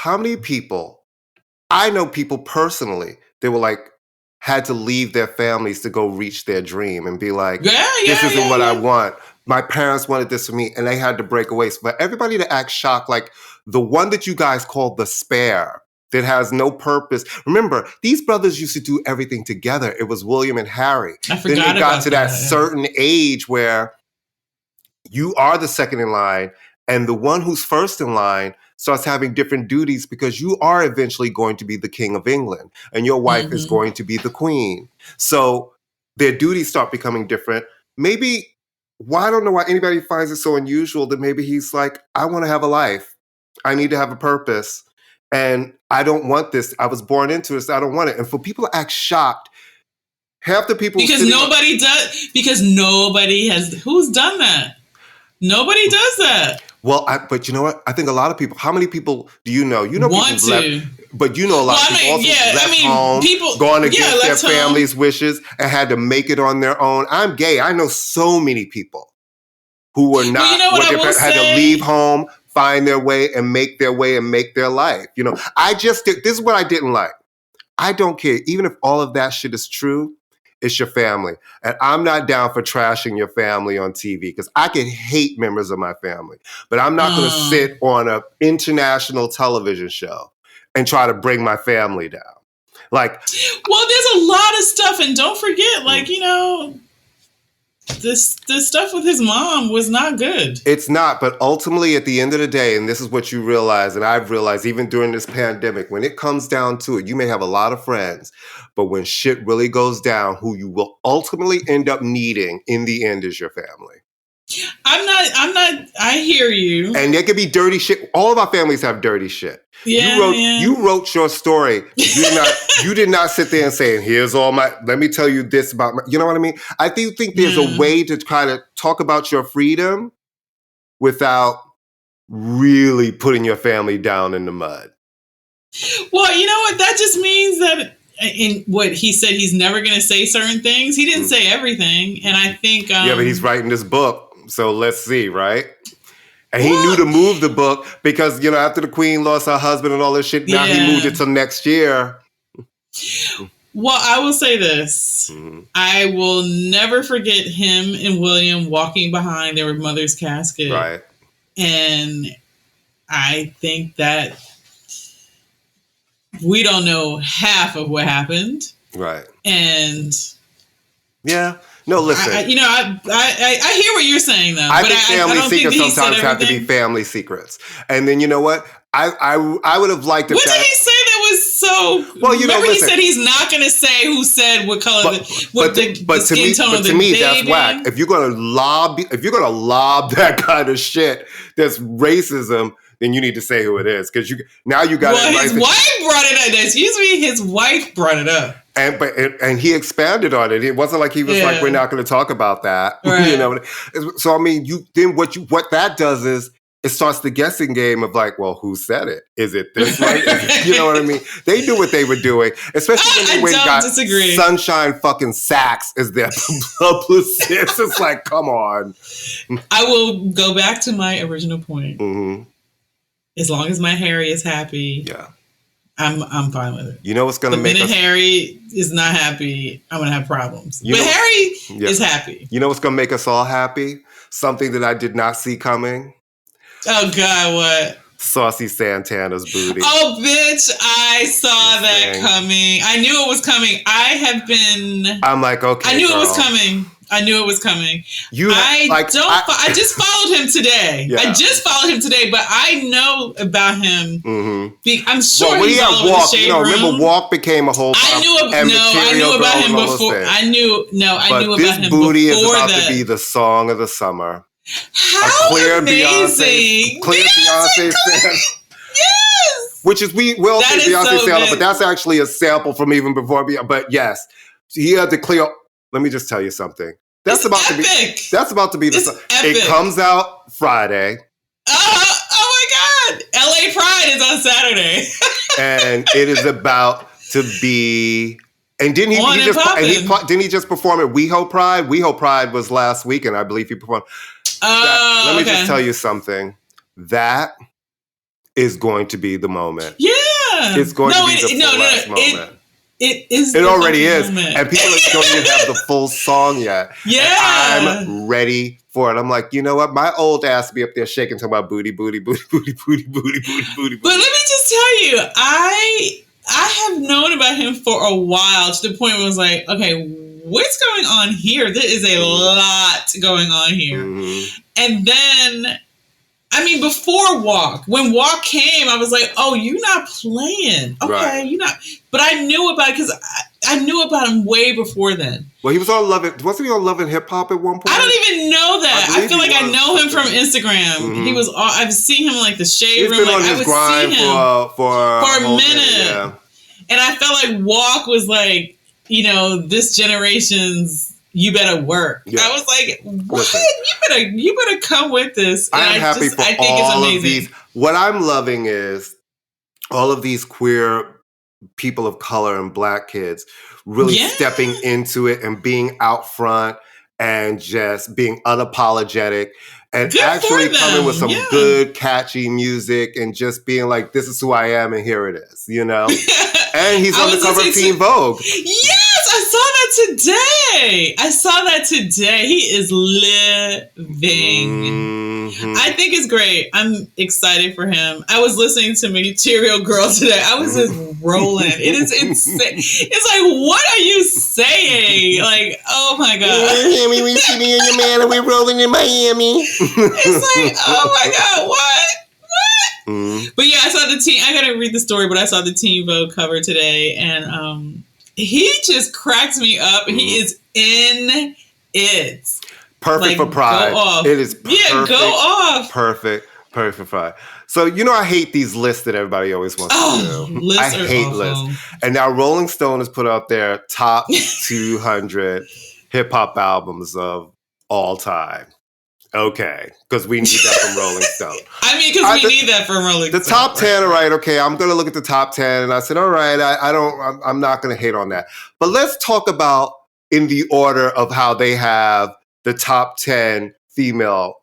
I know people personally, they were like, had to leave their families to go reach their dream and be like, this isn't what I want. My parents wanted this for me, and they had to break away. So for everybody to act shocked, like the one that you guys called The Spare, that has no purpose. Remember, these brothers used to do everything together. It was William and Harry. I forgot then they got about to that certain age where you are the second in line, and the one who's first in line starts having different duties because you are eventually going to be the king of England and your wife is going to be the queen. So their duties start becoming different. Maybe, I don't know why anybody finds it so unusual that maybe he's like, I want to have a life. I need to have a purpose. And I don't want this. I was born into this. I don't want it. And for people to act shocked, half the people... Because nobody does. Because nobody has... Who's done that? Nobody does that. Well, but you know what? I think a lot of people. How many people do you know? You know, want people to, left, but you know a lot of people also left home, people going against their family's wishes, and had to make it on their own. I'm gay. I know so many people who were not. Well, you know what had to leave home, find their way, and make their way and make their life. You know, this is what I didn't like. I don't care, even if all of that shit is true. It's your family. And I'm not down for trashing your family on TV because I can hate members of my family. But I'm not going to sit on an international television show and try to bring my family down. Like, well, there's a lot of stuff. And don't forget, like, this stuff with his mom was not good. It's not. But ultimately, at the end of the day, and this is what you realize, and I've realized even during this pandemic, when it comes down to it, you may have a lot of friends, but when shit really goes down, who you will ultimately end up needing in the end is your family. I'm not, I hear you. And there could be dirty shit. All of our families have dirty shit. Yeah, you wrote your story. You did not sit there and say, here's all let me tell you this about you know what I mean? I do think there's a way to kind of talk about your freedom without really putting your family down in the mud. Well, you know what? That just means that in what he said, he's never going to say certain things. He didn't say everything. And I think... yeah, but he's writing this book. So let's see, right? And he knew to move the book because, after the Queen lost her husband and all this shit, now he moved it till next year. Well, I will say this. Mm-hmm. I will never forget him and William walking behind their mother's casket. Right. And I think that we don't know half of what happened. Right. And... yeah. No, listen. I hear what you're saying, though. I think family secrets sometimes have to be family secrets. And then you know what? I would have liked it. What did he say that was so? Well, remember he said he's not going to say who said what color, the skin tone of the baby. But to me, that's whack. If you're going to lob that kind of shit, that's racism. Then you need to say who it is because now you got. Well, his wife brought it up. Excuse me, his wife brought it up. And he expanded on it. It wasn't like he was like, we're not going to talk about that. Right. So I mean, what that does is it starts the guessing game of like, well, who said it? Is it this way? You know what I mean? They knew what they were doing, especially when they went and got Sunshine fucking Sachs as their publicist. It's like, come on. I will go back to my original point. Mm-hmm. As long as my Harry is happy, yeah, I'm fine with it. You know what's going to make us... The minute Harry is not happy, I'm going to have problems. But Harry is happy. You know what's going to make us all happy? Something that I did not see coming. Oh, God, what? Saucy Santana's booty. Oh, bitch, I saw that coming. I knew it was coming. I'm like, okay, I knew it was coming. I just followed him today. Yeah. I just followed him today, but I know about him. Mm-hmm. I'm sure he's all over the shade room. Remember, Walk became a whole. I knew about him before. I knew about him before. This booty is about to be the song of the summer. How amazing! Clear Beyonce sample. Yes. Which is we'll say Beyonce sample, but that's actually a sample from even before Beyonce. But yes, he had to clear. Let me just tell you something. That's about to be the song. It comes out Friday. Oh my God! LA Pride is on Saturday. And it is about to be. And didn't he just perform at WeHo Pride? WeHo Pride was last weekend, I believe he performed. Let me just tell you something. That is going to be the moment. Yeah. It's going to be the last moment. It already is. Moment. And people don't even have the full song yet. Yeah. And I'm ready for it. I'm like, you know what? My old ass be up there shaking, talking about booty. But let me just tell you, I have known about him for a while, to the point where I was like, okay, what's going on here? There is a lot going on here. Mm-hmm. And then, I mean, before Walk, when Walk came, I was like, oh, you're not playing. Okay, right. You're not. But I knew about it because I knew about him way before then. Well, he was on wasn't he on Love and Hip Hop at one point? I don't even know that. I feel like I know him from Instagram. Mm-hmm. He was. I've seen him like the shade room. He's been on his grind for a minute. Yeah. And I felt like Walk was like, this generation's You Better Work. Yeah. I was like, what? Listen, you better come with this. And I'm happy for all of these. What I'm loving is all of these queer people of color and Black kids really stepping into it and being out front and just being unapologetic and actually coming with some good, catchy music and just being like, this is who I am and here it is, And he's on the cover of Teen Vogue. Yes, I saw that today. He is living. Mm-hmm. I think it's great. I'm excited for him. I was listening to Material Girl today. I was just rolling. It is insane. It's like, what are you saying? Like, oh my God. Miami, we see me and your man and we're rolling in Miami. It's like, oh my God, what? Mm-hmm. But yeah, I saw I gotta read the story, but I saw the Teen Vogue cover today, and he just cracks me up. Mm-hmm. He is in it. Perfect for Pride. Go off. It is perfect. Yeah, go off. Perfect for Pride. So, I hate these lists that everybody always wants to do. Lists I hate lists. And now Rolling Stone has put out their top 200 hip hop albums of all time. Okay, because we need that from Rolling Stone. I mean, because we need that from Rolling Stone. The top 10, all right, okay, I'm going to look at the top 10. And I said, all right, I'm not going to hate on that. But let's talk about in the order of how they have the top 10 female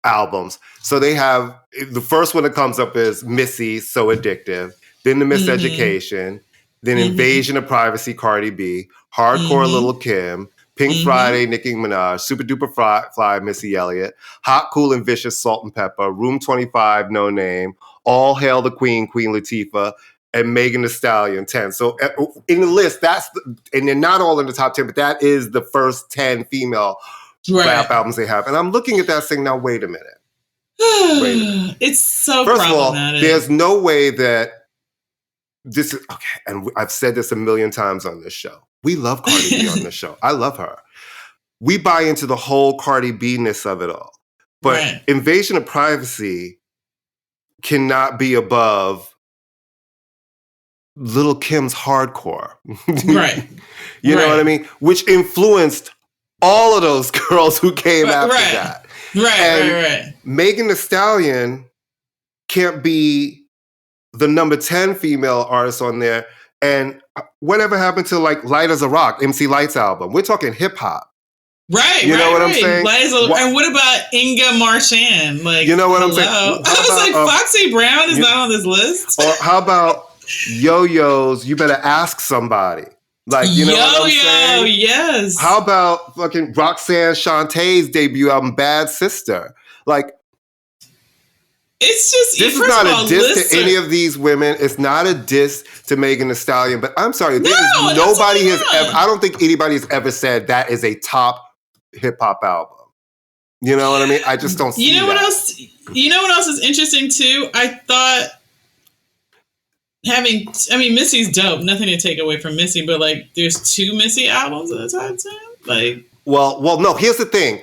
albums. So they have, the first one that comes up is Missy, So Addictive. Then The Miseducation. Then Invasion of Privacy, Cardi B. Hardcore, Lil' Kim. Pink Friday, Nicki Minaj, Super Duper Fly, Missy Elliott, Hot, Cool, and Vicious, Salt and Pepper, Room 25, No Name, All Hail the Queen, Queen Latifah, and Megan Thee Stallion, 10. So in the list, and they're not all in the top 10, but that is the first 10 female rap albums they have. And I'm looking at that saying, now, wait a minute. It's so First of all, problematic. there's no way that this is, okay, and I've said this a million times on this show. We love Cardi B on this show. I love her. We buy into the whole Cardi B-ness of it all. But Invasion of Privacy cannot be above Lil' Kim's Hardcore. Right. You know what I mean? Which influenced all of those girls who came after that. Right. Megan Thee Stallion can't be the number 10 female artist on there. And whatever happened to like Light as a Rock, MC Light's album? We're talking hip hop. Right. You know what I'm saying? And what about Inga Marchand? Like, you know what I'm saying? I was like, Foxy Brown is not on this list. Or how about Yo-Yo's You Better Ask Somebody? Like, you know what I'm saying? Yes. How about fucking Roxanne Shantae's debut album, Bad Sister? Like, it's just, this is not a diss to any of these women. It's not a diss to Megan Thee Stallion. But I'm sorry, nobody has ever. I don't think anybody has ever said that is a top hip hop album. You know what I mean? I just don't see. What else? You know what else is interesting too? I thought Missy's dope. Nothing to take away from Missy, but like, there's 2 Missy albums in the top 10. Like, well, no. Here's the thing.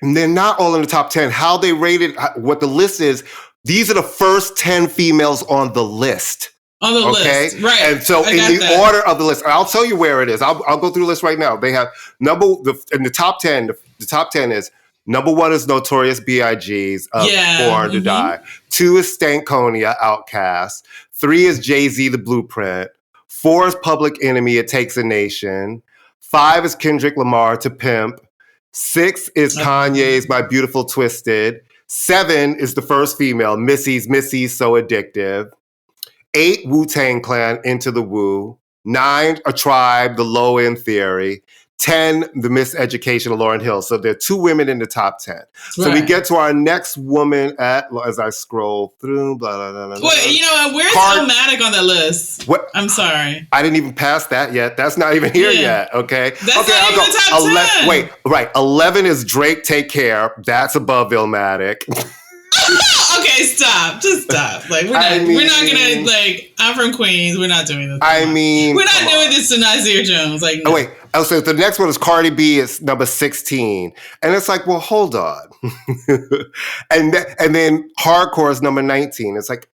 They're not all in the top 10. How they rated, what the list is, these are the first 10 females on the list. On the list, right. And so in the order of the list, I'll tell you where it is. I'll go through the list right now. They have in the top 10, the top 10 is, number 1 is Notorious B.I.G.'s Born to Die. 2 is Stankonia, Outkast. 3 is Jay-Z, The Blueprint. 4 is Public Enemy, It Takes a Nation. 5 is Kendrick Lamar, To Pimp. 6 is Kanye's My Beautiful Twisted. 7 is the first female, Missy's So Addictive. 8, Wu-Tang Clan, Into the Woo. 9, A Tribe, The Low End Theory. 10, The Miseducation of Lauryn Hill. So there are 2 women in the top 10. So we get to our next woman as I scroll through. Blah, blah, blah, blah, Wait, where's Illmatic on the list? What? I'm sorry. I didn't even pass that yet. That's not even here yet, okay? That's not even the top 10. Wait, right. 11 is Drake, Take Care. That's above Illmatic. Okay, stop. Just stop. Like, we're not gonna, like, I'm from Queens. We're not doing this. We're not doing this to Nasir Jones. Like, no. Oh, wait. So the next one is Cardi B. It's number 16. And it's like, well, hold on. and then Hardcore is number 19. It's like,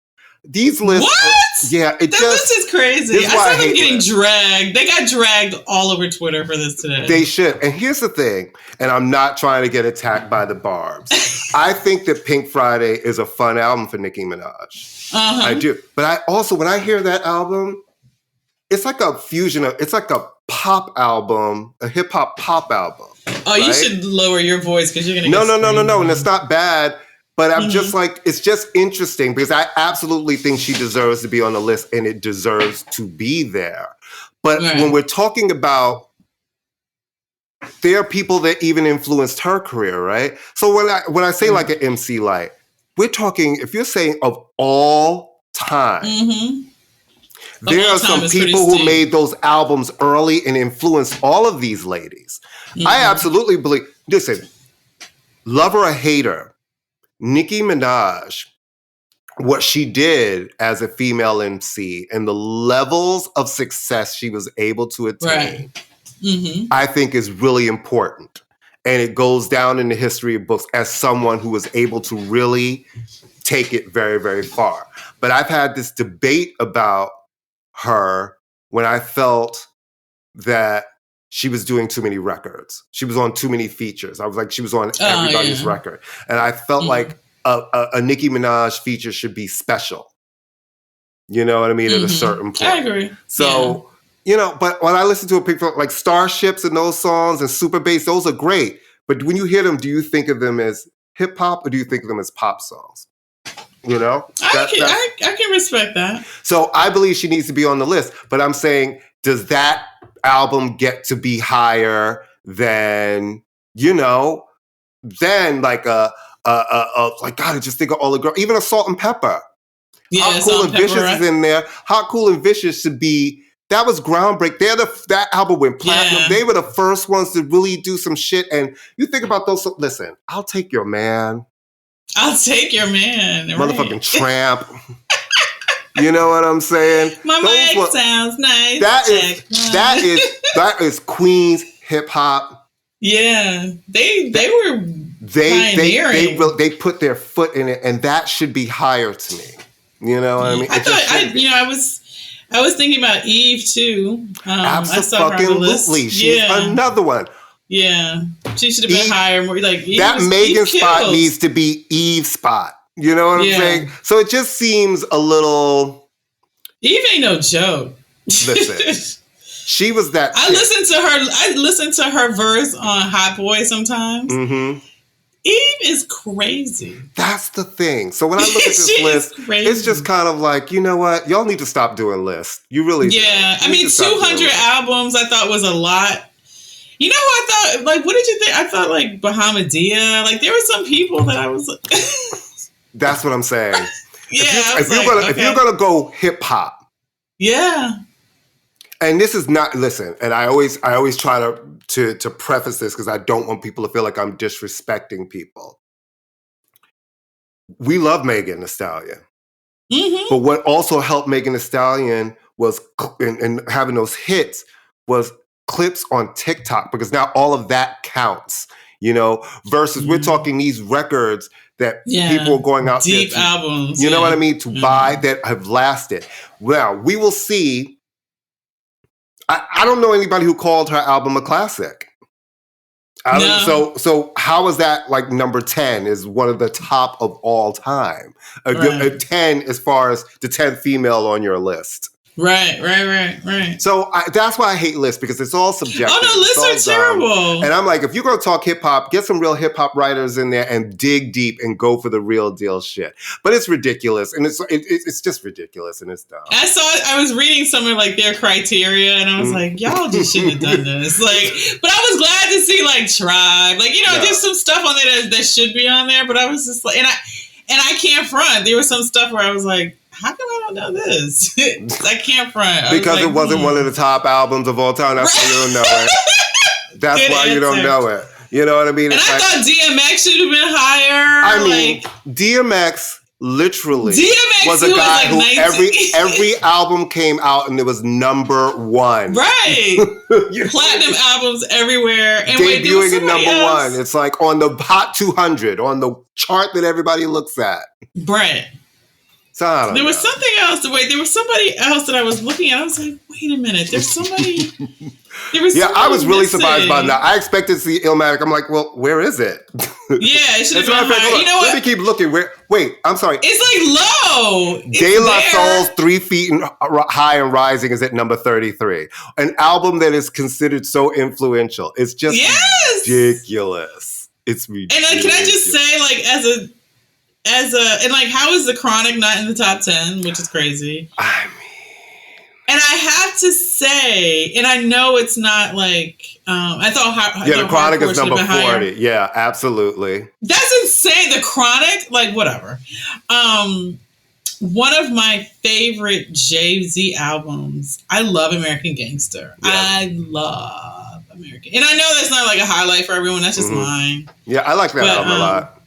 these lists. What? This list is crazy. I saw them getting dragged. They got dragged all over Twitter for this today. They should. And here's the thing, and I'm not trying to get attacked by the barbs. I think that Pink Friday is a fun album for Nicki Minaj. I do. But I also, when I hear that album, it's like a fusion of, it's like a pop album, a hip hop pop album. Oh, right? You should lower your voice because you're going to No. And it's not bad. But I'm just like, it's just interesting because I absolutely think she deserves to be on the list and it deserves to be there. But when we're talking about, there are people that even influenced her career, right? So when I say like an MC Light, we're talking, if you're saying of all time, there are some people who made those albums early and influenced all of these ladies. I absolutely believe, listen, love her or hate her, Nicki Minaj, what she did as a female MC and the levels of success she was able to attain, I think is really important. And it goes down in the history of books as someone who was able to really take it very, very far. But I've had this debate about her when I felt that she was doing too many records. She was on too many features. I was like, she was on everybody's record. And I felt like a Nicki Minaj feature should be special. You know what I mean? At a certain point. I agree. So, you know, but when I listen to a picture like Starships and those songs and Super Bass, those are great. But when you hear them, do you think of them as hip hop or do you think of them as pop songs? You know? I can respect that. So I believe she needs to be on the list. But I'm saying, does that album get to be higher than, you know, than like like, God, I just think of all the girls, even a Salt and Pepper. Yeah, Hot, Cool, and Vicious is in there. Hot, Cool, and Vicious should be, that was groundbreaking. That album went platinum. Yeah. They were the first ones to really do some shit. And you think about those, listen, I'll Take Your Man. I'll Take Your Man. Motherfucking Tramp. You know what I'm saying? My mic sounds nice. That is Queens hip hop. Yeah, they were pioneering. They put their foot in it, and that should be higher to me. You know what I mean? I was thinking about Eve too. Absolutely, she's another one. Yeah. She should have been higher. More like that Megan spot needs to be Eve's spot. You know what I'm saying? So it just seems a little. Eve ain't no joke. Listen, she was that. I listen to her verse on Hot Boy sometimes. Mm-hmm. Eve is crazy. That's the thing. So when I look at this list, it's just kind of like, you know what? Y'all need to stop doing lists. You really do. Yeah. I mean, 200 albums I thought was a lot. You know what I thought? Like, what did you think? I thought, like, Bahamadia. Like, there were some people that I was like... That's what I'm saying. Yeah. If you're going to go hip-hop. Yeah. And this is not... Listen, and I always try to preface this because I don't want people to feel like I'm disrespecting people. We love Megan Thee Stallion. Mm-hmm. But what also helped Megan Thee Stallion was, and having those hits, was clips on TikTok, because now all of that counts, versus we're talking these records that people are going out deep there to, albums. you know what I mean, to buy that have lasted. Well, we will see. I don't know anybody who called her album a classic. So how is that like number 10 is one of the top of all time? A 10 as far as the 10th female on your list. Right. So that's why I hate lists, because it's all subjective. Oh, no, lists are terrible. And I'm like, if you're going to talk hip hop, get some real hip hop writers in there and dig deep and go for the real deal shit. But it's ridiculous, and it's just ridiculous, and it's dumb. I was reading some of like their criteria, and I was like, y'all just shouldn't have done this. Like, but I was glad to see like Tribe, like there's some stuff on there that should be on there, but I was just like, and I can't front. There was some stuff where I was like, how come I don't know this? I can't front. Because it wasn't one of the top albums of all time. That's why you don't know it. That's why you don't know it. You know what I mean? And I thought DMX should have been higher. I mean, DMX literally was a guy who every album came out and it was number one. Right. Platinum albums everywhere. And debuting at number one. It's like on the Hot 200, on the chart that everybody looks at. Right. So there was something else. There was somebody else that I was looking at. I was like, wait a minute. There's somebody. I was really surprised by that. I expected to see Illmatic. I'm like, well, where is it? Yeah, it should have been higher. You know what? Let me keep looking. Wait, I'm sorry. It's like low. De La Soul's 3 Feet High and Rising is at number 33. An album that is considered so influential. It's just ridiculous. It's ridiculous. And can I just say, like, and like, how is The Chronic not in the top 10, which is crazy? I mean, and I have to say, and I know it's not like, I thought, The Chronic is number 40. Higher. Yeah, absolutely. That's insane. The Chronic, like, whatever. One of my favorite Jay-Z albums. I love American Gangster. Yeah. I love American, and I know that's not like a highlight for everyone. That's just mine. Yeah, I like that album a lot.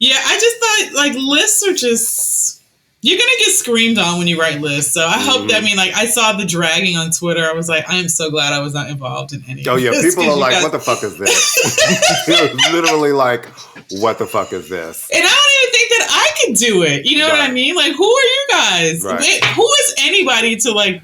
Yeah, I just thought, like, lists are just... You're going to get screamed on when you write lists. So I hope that, I mean, like, I saw the dragging on Twitter. I was like, I am so glad I was not involved in any of this. Oh, yeah, people are like, what the fuck is this? They're literally like, what the fuck is this? And I don't even think that I could do it. You know what I mean? Like, who are you guys? Right. Who is anybody to, like...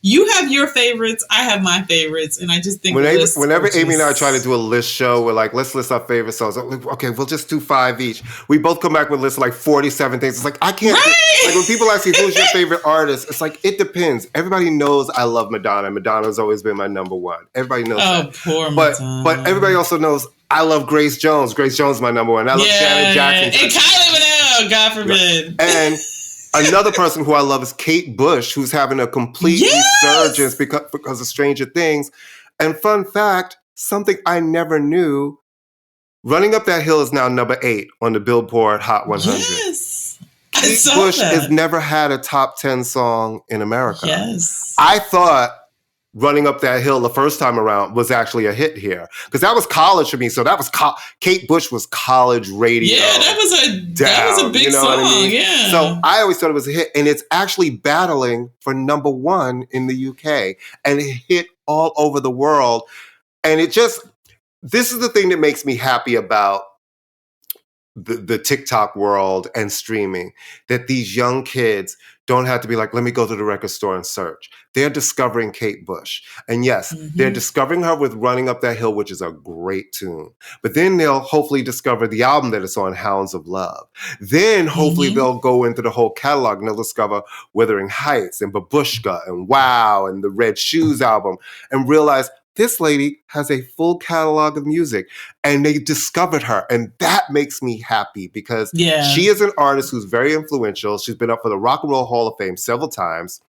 You have your favorites, I have my favorites, and I just think whenever Amy and I try to do a list show, we're like, let's list our favorite songs. Okay, we'll just do 5 each. We both come back with lists of like 47 things. It's like, I can't. Like when people ask me who's your favorite artist, it's like, it depends. Everybody knows I love Madonna. Madonna's always been my number one. Everybody knows that. Poor Madonna. But everybody also knows I love Grace Jones. Grace Jones is my number one. I love Janet Jackson. And Kylie Minogue, God forbid. And another person who I love is Kate Bush, who's having a complete resurgence because of Stranger Things. And fun fact, something I never knew, Running Up That Hill is now number 8 on the Billboard Hot 100. Yes. Kate Bush has never had a top 10 song in America. Yes. I thought Running Up That Hill the first time around was actually a hit here, because that was college for me. So that was Kate Bush was college radio. Yeah, that was a big song. What I mean? Yeah. So I always thought it was a hit, and it's actually battling for number 1 in the UK, and it hit all over the world. And this is the thing that makes me happy about the TikTok world and streaming, that these young kids don't have to be like, let me go to the record store and search. They're discovering Kate Bush. And yes, they're discovering her with Running Up That Hill, which is a great tune. But then they'll hopefully discover the album that it's on, Hounds of Love. Then hopefully they'll go into the whole catalog and they'll discover Wuthering Heights and Babushka and Wow and the Red Shoes album and realize this lady has a full catalog of music, and they discovered her. And that makes me happy because she is an artist who's very influential. She's been up for the Rock and Roll Hall of Fame several times.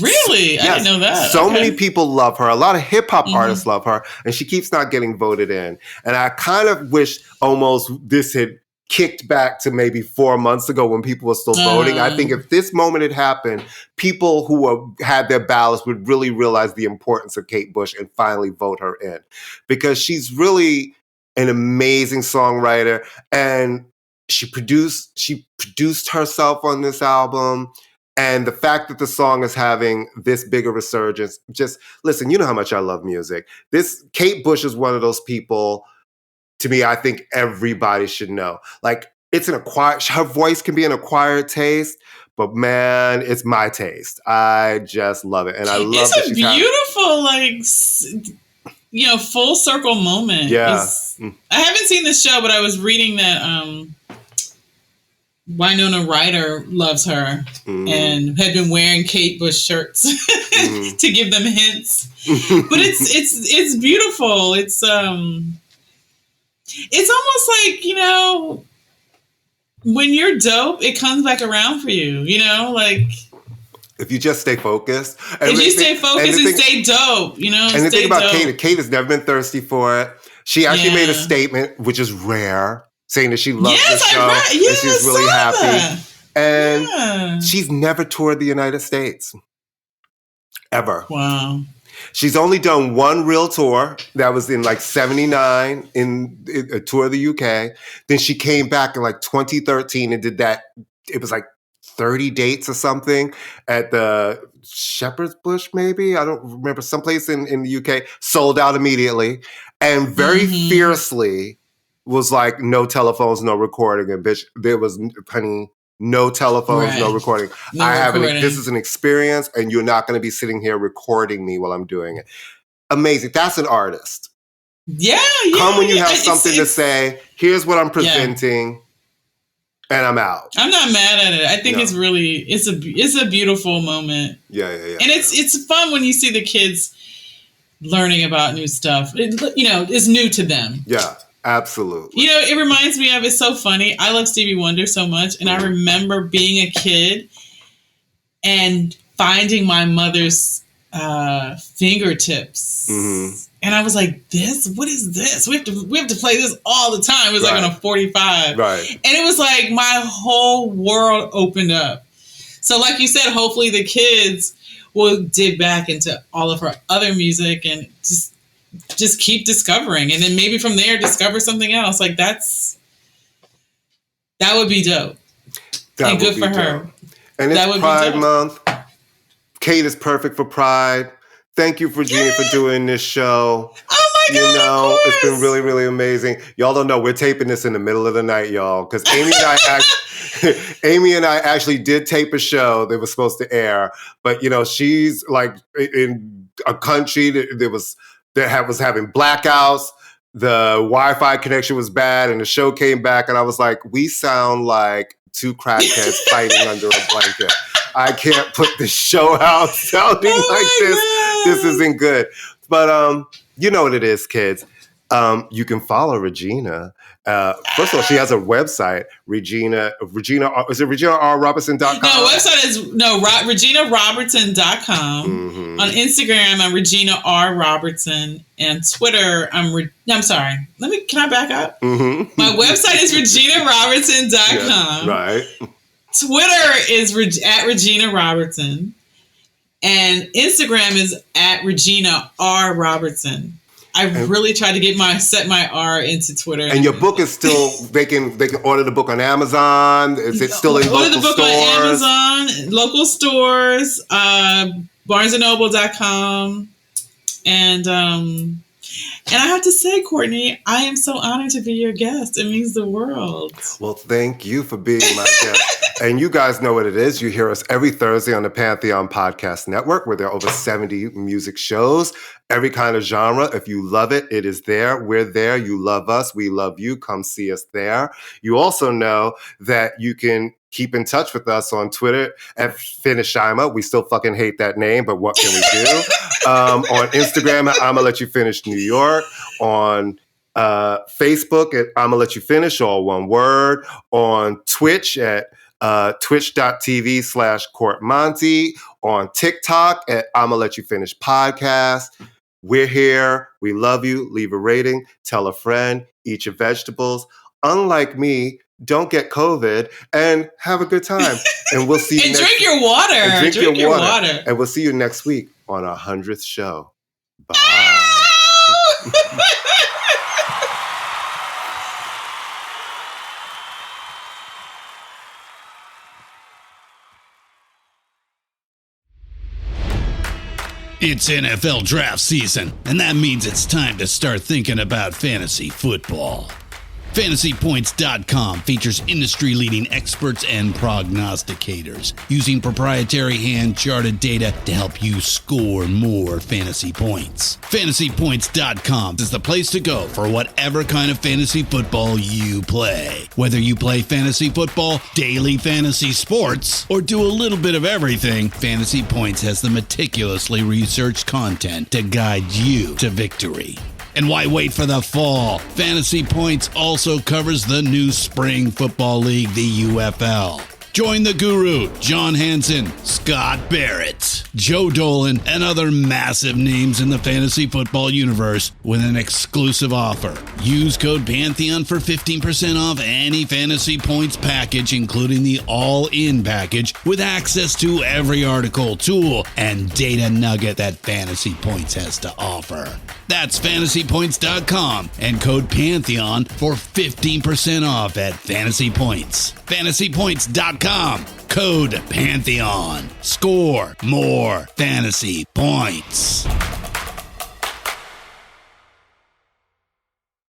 Really? Yes. I didn't know that. So many people love her. A lot of hip hop artists love her, and she keeps not getting voted in. And I kind of wish almost this had kicked back to maybe 4 months ago when people were still voting. I think if this moment had happened, people who had their ballots would really realize the importance of Kate Bush and finally vote her in, because she's really an amazing songwriter, and she produced herself on this album. And the fact that the song is having this big a resurgence, just listen, you know how much I love music. Kate Bush is one of those people, to me, I think everybody should know. Like, her voice can be an acquired taste, but man, it's my taste. I just love it. And I love it's a beautiful, full circle moment. Yeah. I haven't seen this show, but I was reading that Winona Ryder loves her and had been wearing Kate Bush shirts to give them hints. But it's beautiful. It's almost like, when you're dope, it comes back around for you, like... If you just stay focused. And stay dope, And the thing about Kate has never been thirsty for it. She actually made a statement, which is rare, saying that she loves the show and she's really happy. That. And she's never toured the United States. Ever. Wow. She's only done one real tour. That was in 79 in a tour of the UK. Then she came back in 2013 and did that. It was 30 dates or something at the Shepherd's Bush, maybe. I don't remember. Someplace in the UK. Sold out immediately. And very fiercely was no telephones, no recording. And bitch, there was, honey, no telephones, no recording. This is an experience, and you're not going to be sitting here recording me while I'm doing it. Amazing. That's an artist. Yeah. Come when you have something to say. Here's what I'm presenting, and I'm out. I'm not mad at it. I think it's really it's a beautiful moment. Yeah. And it's fun when you see the kids learning about new stuff. It's new to them. Yeah. Absolutely. It reminds me of, it's so funny. I love Stevie Wonder so much. And I remember being a kid and finding my mother's fingertips. And I was like, what is this? We have to play this all the time. It was on a 45. Right. And it was my whole world opened up. So like you said, hopefully the kids will dig back into all of her other music and just keep discovering, and then maybe from there discover something else. That would be dope. And good for her. And it's Pride Month. Kate is perfect for Pride. Thank you, Regina, for doing this show. Oh my God! It's been really, really amazing. Y'all don't know, we're taping this in the middle of the night, y'all, because Amy and I actually did tape a show that was supposed to air, but she's in a country that was having blackouts. The Wi-Fi connection was bad, and the show came back, and I was like, we sound like two crackheads fighting under a blanket. I can't put this show out sounding this. God. This isn't good. But you know what it is, kids. You can follow Regina. First of all, she has a website, Regina, is it ReginaRRobertson.com? No, website is ReginaRobertson.com. On Instagram, I'm Regina R. Robertson. And Twitter, I'm sorry. Can I back up? My website is ReginaRobertson.com. Yes, right. Twitter is at Regina Robertson. And Instagram is at Regina R. Robertson. I really tried to set my R into Twitter. And your book is still, they can order the book on Amazon. Is it still in local stores? Order the book on Amazon, local stores, BarnesandNoble.com. And I have to say, Courtney, I am so honored to be your guest. It means the world. Well, thank you for being my guest. And you guys know what it is. You hear us every Thursday on the Pantheon Podcast Network, where there are over 70 music shows, every kind of genre. If you love it, it is there. We're there. You love us. We love you. Come see us there. You also know that you can keep in touch with us on Twitter at FinishIma. We still fucking hate that name, but what can we do? On Instagram at ImmaLetYouFinish New York. On Facebook at ImmaLetYouFinish, all one word. On Twitch at twitch.tv/CourtMonty. On TikTok at ImmaLetYouFinish Podcast. We're here. We love you. Leave a rating. Tell a friend. Eat your vegetables. Unlike me, don't get COVID and have a good time. And we'll see you and next drink your water. And drink your water. water. And we'll see you next week on our 100th show. Bye. It's NFL draft season, and that means it's time to start thinking about fantasy football. FantasyPoints.com features industry-leading experts and prognosticators using proprietary hand-charted data to help you score more fantasy points. FantasyPoints.com is the place to go for whatever kind of fantasy football you play. Whether you play fantasy football, daily fantasy sports, or do a little bit of everything, Fantasy Points has the meticulously researched content to guide you to victory. And why wait for the fall? Fantasy Points also covers the new spring football league, the UFL. Join the guru, John Hansen, Scott Barrett, Joe Dolan, and other massive names in the fantasy football universe with an exclusive offer. Use code Pantheon for 15% off any Fantasy Points package, including the all-in package, with access to every article, tool, and data nugget that Fantasy Points has to offer. That's FantasyPoints.com and code Pantheon for 15% off at Fantasy Points. FantasyPoints.com, code Pantheon. Score more fantasy points.